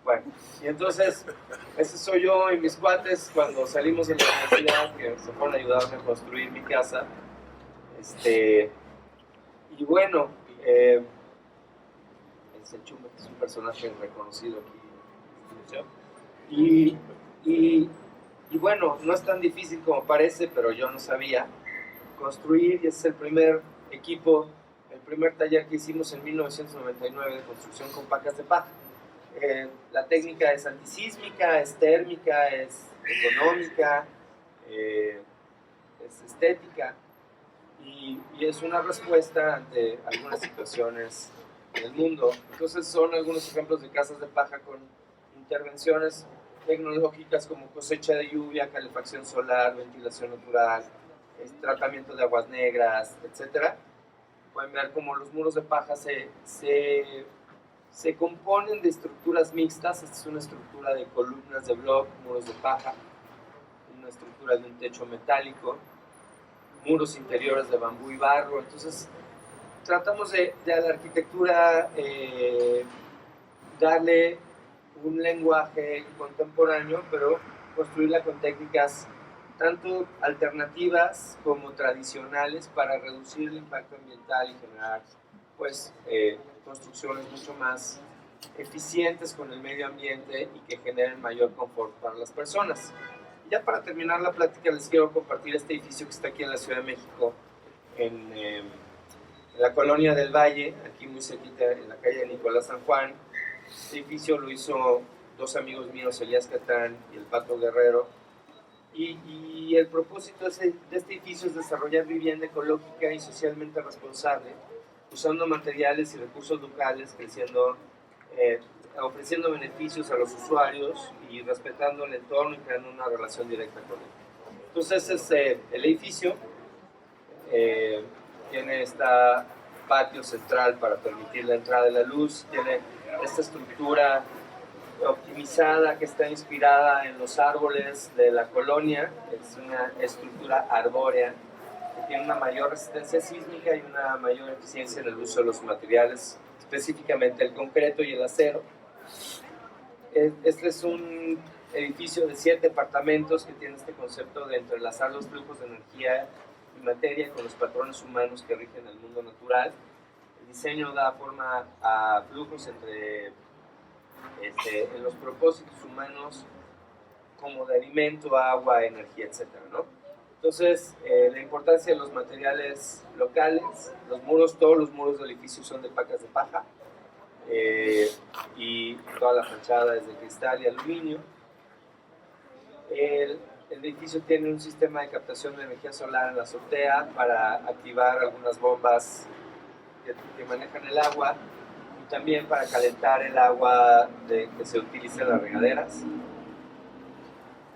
S2: Bueno, y entonces, ese soy yo y mis cuates cuando salimos de la universidad, que se fueron a ayudarme a construir mi casa. Y bueno, el Chumbe, que es un personaje reconocido aquí en este museo. Y bueno, no es tan difícil como parece, pero yo no sabía construir, y ese es el primer equipo, el primer taller que hicimos en 1999 de construcción con pacas de paja. La técnica es antisísmica, es térmica, es económica, es estética, y es una respuesta ante algunas situaciones en el mundo. Entonces son algunos ejemplos de casas de paja con intervenciones tecnológicas como cosecha de lluvia, calefacción solar, ventilación natural, tratamiento de aguas negras, etc. Pueden ver cómo los muros de paja se componen de estructuras mixtas. Esta es una estructura de columnas de bloc, muros de paja, una estructura de un techo metálico, muros interiores de bambú y barro. Entonces tratamos de a la arquitectura darle un lenguaje contemporáneo, pero construirla con técnicas tanto alternativas como tradicionales para reducir el impacto ambiental y generar pues, construcciones mucho más eficientes con el medio ambiente y que generen mayor confort para las personas. Y ya para terminar la plática les quiero compartir este edificio que está aquí en la Ciudad de México, en la colonia del Valle, aquí muy cerquita en la calle de Nicolás San Juan. Este edificio lo hizo 2 amigos míos, Elías Catán y el Pato Guerrero. Y el propósito de este edificio es desarrollar vivienda ecológica y socialmente responsable, usando materiales y recursos locales, ofreciendo beneficios a los usuarios y respetando el entorno y creando una relación directa con él. Entonces, el edificio tiene este patio central para permitir la entrada de la luz, tiene esta estructura optimizada que está inspirada en los árboles de la colonia. Es una estructura arbórea que tiene una mayor resistencia sísmica y una mayor eficiencia en el uso de los materiales, específicamente el concreto y el acero. Este es un edificio de 7 departamentos que tiene este concepto de entrelazar los flujos de energía y materia con los patrones humanos que rigen el mundo natural. El diseño da forma a flujos en los propósitos humanos como de alimento, agua, energía, etc., ¿no? Entonces, la importancia de los materiales locales, todos los muros del edificio son de pacas de paja, y toda la fachada es de cristal y aluminio. El edificio tiene un sistema de captación de energía solar en la azotea para activar algunas bombas que manejan el agua, y también para calentar el agua que se utiliza en las regaderas.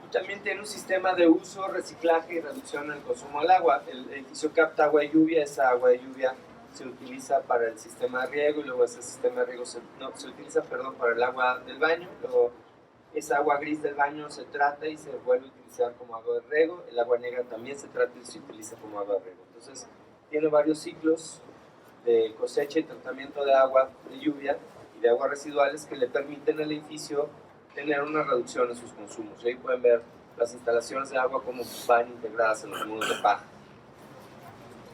S2: Y también tiene un sistema de uso, reciclaje y reducción en el consumo del agua. El edificio capta agua de lluvia, esa agua de lluvia se utiliza para el sistema de riego, y luego ese sistema de riego se utiliza para el agua del baño, luego Esa agua gris del baño se trata y se vuelve a utilizar como agua de riego. El agua negra también se trata y se utiliza como agua de riego. Entonces, tiene varios ciclos de cosecha y tratamiento de agua de lluvia y de aguas residuales que le permiten al edificio tener una reducción en sus consumos. Ahí pueden ver las instalaciones de agua como van integradas en los muros de paja.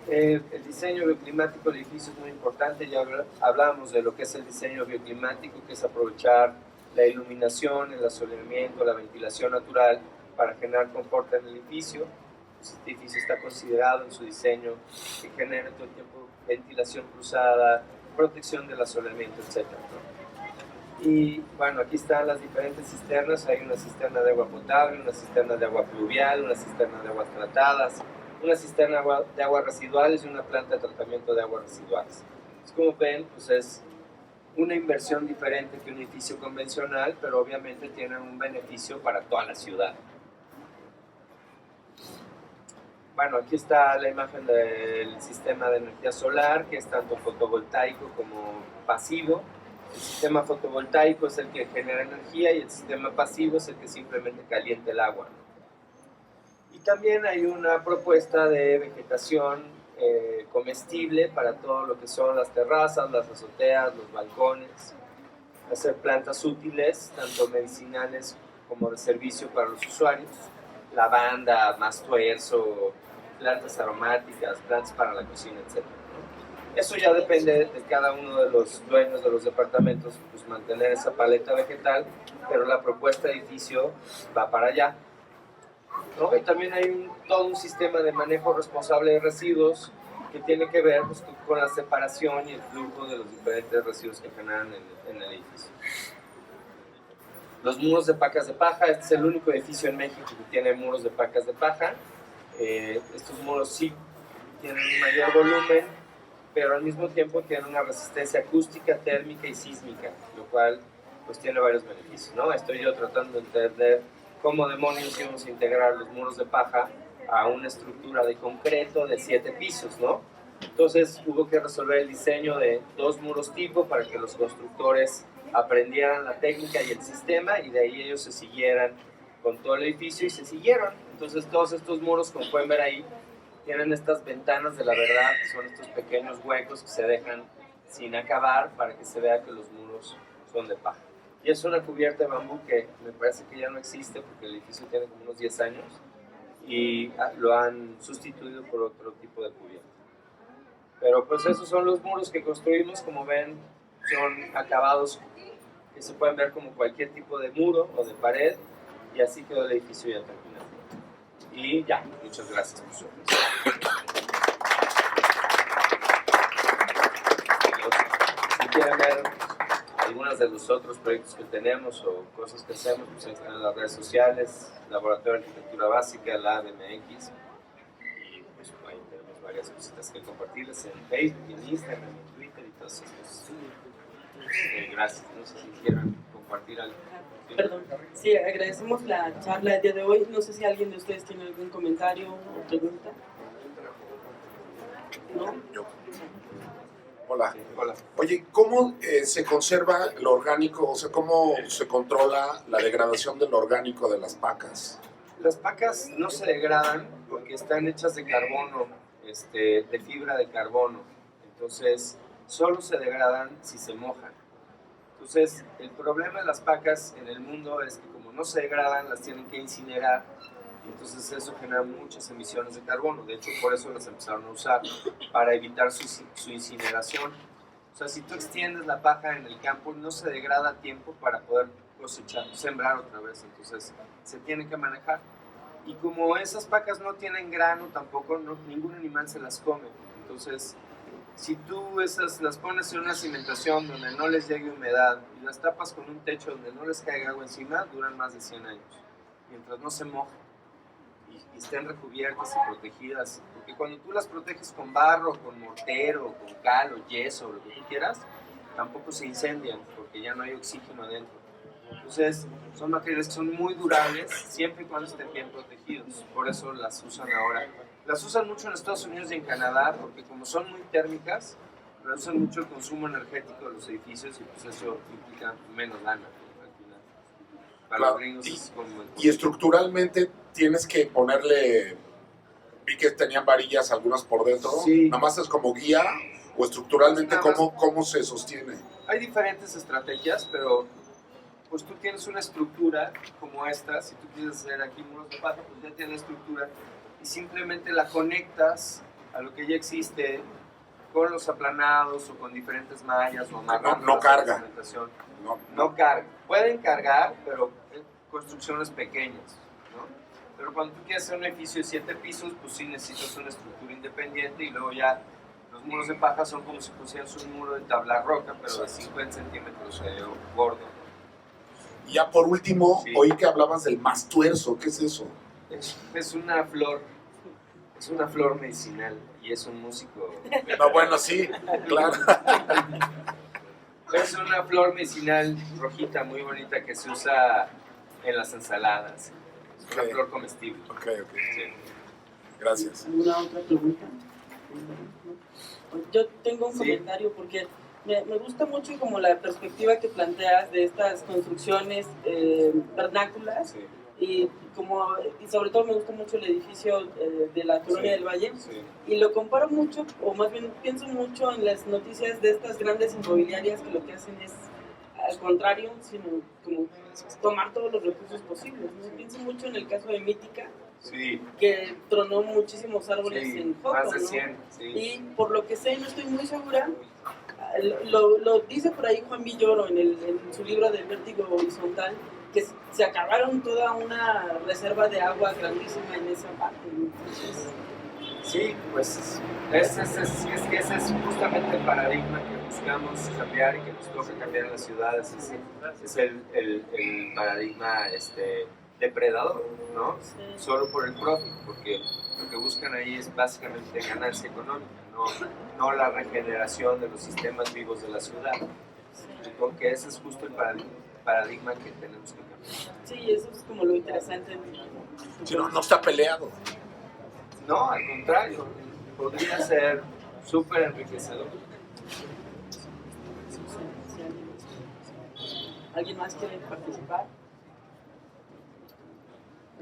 S2: El diseño bioclimático del edificio es muy importante. Ya hablábamos de lo que es el diseño bioclimático, que es aprovechar la iluminación, el asoleamiento, la ventilación natural para generar confort en el edificio. Este edificio está considerado en su diseño que genere todo el tiempo ventilación cruzada, protección del asoleamiento, etc. Y bueno, aquí están las diferentes cisternas. Hay una cisterna de agua potable, una cisterna de agua pluvial, una cisterna de aguas tratadas, una cisterna de aguas residuales y una planta de tratamiento de aguas residuales. Entonces, como ven, pues es una inversión diferente que un edificio convencional, pero obviamente tienen un beneficio para toda la ciudad. Bueno, aquí está la imagen del sistema de energía solar, que es tanto fotovoltaico como pasivo. El sistema fotovoltaico es el que genera energía y el sistema pasivo es el que simplemente calienta el agua. Y también hay una propuesta de vegetación comestible para todo lo que son las terrazas, las azoteas, los balcones. Hacer plantas útiles, tanto medicinales como de servicio para los usuarios. Lavanda, más tuerzo, plantas aromáticas, plantas para la cocina, etc. Eso ya depende de cada uno de los dueños de los departamentos, pues mantener esa paleta vegetal, pero la propuesta de edificio va para allá. ¿No? Y también hay todo un sistema de manejo responsable de residuos que tiene que ver pues, con la separación y el flujo de los diferentes residuos que generan en el edificio. Los muros de pacas de paja, este es el único edificio en México que tiene muros de pacas de paja. Estos muros sí tienen un mayor volumen, pero al mismo tiempo tienen una resistencia acústica, térmica y sísmica, lo cual pues tiene varios beneficios, ¿no? Estoy yo tratando de entender cómo demonios íbamos a integrar los muros de paja a una estructura de concreto de 7 pisos, ¿no? Entonces hubo que resolver el diseño de 2 muros tipo para que los constructores aprendieran la técnica y el sistema y de ahí ellos se siguieran con todo el edificio y se siguieron. Entonces todos estos muros, como pueden ver ahí, tienen estas ventanas de la verdad, que son estos pequeños huecos que se dejan sin acabar para que se vea que los muros son de paja. Y es una cubierta de bambú que me parece que ya no existe porque el edificio tiene como unos 10 años y lo han sustituido por otro tipo de cubierta. Pero pues esos son los muros que construimos, como ven, son acabados que se pueden ver como cualquier tipo de muro o de pared y así quedó el edificio ya terminado. Y ya, muchas gracias por su atención. Si quieren ver algunos de los otros proyectos que tenemos o cosas que hacemos, pues ahí están en las redes sociales, Laboratorio de Arquitectura Básica, la ADMX, y pues ahí tenemos varias cositas que compartirles en Facebook, en Instagram, en Twitter y todas esas cosas. Gracias, no sé si quieran compartir algo.
S1: Perdón, sí, agradecemos la charla del día de hoy. No sé si alguien de ustedes tiene algún comentario o pregunta. ¿No?
S4: Yo. Hola.
S2: Sí, hola.
S4: Oye, ¿cómo se conserva lo orgánico? O sea, ¿cómo se controla la degradación del orgánico de las pacas?
S2: Las pacas no se degradan porque están hechas de carbono, de fibra de carbono. Entonces, solo se degradan si se mojan. Entonces, el problema de las pacas en el mundo es que como no se degradan, las tienen que incinerar. Y entonces eso genera muchas emisiones de carbono. De hecho, por eso las empezaron a usar, para evitar su incineración. O sea, si tú extiendes la paja en el campo, no se degrada a tiempo para poder cosechar, sembrar otra vez. Entonces, se tiene que manejar. Y como esas pacas no tienen grano tampoco, ningún animal se las come. Entonces, si tú las pones en una cimentación donde no les llegue humedad y las tapas con un techo donde no les caiga agua encima, duran más de 100 años, mientras no se mojen y estén recubiertas y protegidas. Porque cuando tú las proteges con barro, con mortero, con cal o yeso, lo que tú quieras, tampoco se incendian porque ya no hay oxígeno adentro. Entonces, son materiales que son muy durables siempre y cuando estén bien protegidos. Por eso las usan ahora. Las usan mucho en Estados Unidos y en Canadá porque como son muy térmicas, reducen mucho el consumo energético de los edificios y pues eso implica menos lana al final. Para
S4: Claro.
S2: los gringos es como...
S4: Y estructuralmente tienes que ponerle, vi que tenían varillas algunas por dentro,
S2: Sí.
S4: nada más es como guía o estructuralmente
S2: Nada más.
S4: cómo se sostiene.
S2: Hay diferentes estrategias, pero pues tú tienes una estructura como esta, si tú quieres hacer aquí muros de paja, pues ya tienes la estructura y simplemente la conectas a lo que ya existe con los aplanados o con diferentes mallas o amarrando
S4: no
S2: la
S4: carga.
S2: cementación.
S4: No,
S2: No carga. Pueden cargar, pero en construcciones pequeñas, ¿no? Pero cuando tú quieres hacer un edificio de 7 pisos, pues sí necesitas una estructura independiente y luego ya los muros de paja son como si pusieras un muro de tabla roca, pero de 50 centímetros gordo.
S4: Y ya por último,
S2: Sí.
S4: oí que hablabas del mastuerzo, ¿qué es eso?
S2: Es una flor medicinal y es un músico.
S4: No, bueno, sí, claro.
S2: Es una flor medicinal rojita muy bonita que se usa en las ensaladas. Es una
S4: Ok.
S2: flor comestible.
S4: Ok.
S2: Sí.
S4: Gracias.
S1: ¿Alguna otra pregunta? Yo tengo un
S2: Sí.
S1: comentario porque me gusta mucho como la perspectiva que planteas de estas construcciones vernáculas
S2: Sí.
S1: y sobre todo me gusta mucho el edificio de la Colonia
S2: Sí.
S1: del Valle
S2: Sí.
S1: y lo comparo mucho, o más bien pienso mucho en las noticias de estas grandes inmobiliarias que lo que hacen es al contrario, sino como tomar todos los recursos posibles, ¿no? Pienso mucho en el caso de Mítica,
S2: Sí.
S1: que tronó muchísimos árboles
S2: Sí,
S1: en Joco,
S2: más de
S1: ¿no?
S2: 100. Sí.
S1: Y por lo que sé, no estoy muy segura, lo dice por ahí Juan Villoro en su libro de Vértigo Horizontal, que se acabaron toda una reserva de agua grandísima en esa parte. Entonces,
S2: Sí, pues ese es justamente el paradigma que buscamos cambiar y que nos toca cambiar en las ciudades. Es el paradigma depredador, ¿no?
S1: sí.
S2: Solo por el profit, porque lo que buscan ahí es básicamente ganancia económica, no la regeneración de los sistemas vivos de la ciudad. Porque ese es justo el paradigma que tenemos que cambiar.
S1: Sí, eso es como lo interesante.
S4: Si no está peleado.
S2: No, al contrario, podría ser súper enriquecedor.
S1: ¿Alguien más quiere participar?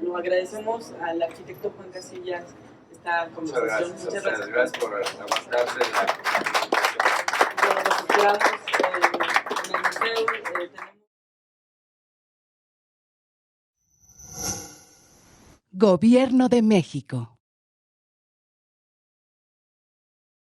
S1: Bueno, agradecemos al arquitecto Juan Casillas esta
S2: Muchas
S1: conversación.
S2: gracias. Gracias por aguantarse.
S1: Bueno, nos esperamos en el museo. Tenemos
S5: Gobierno de México.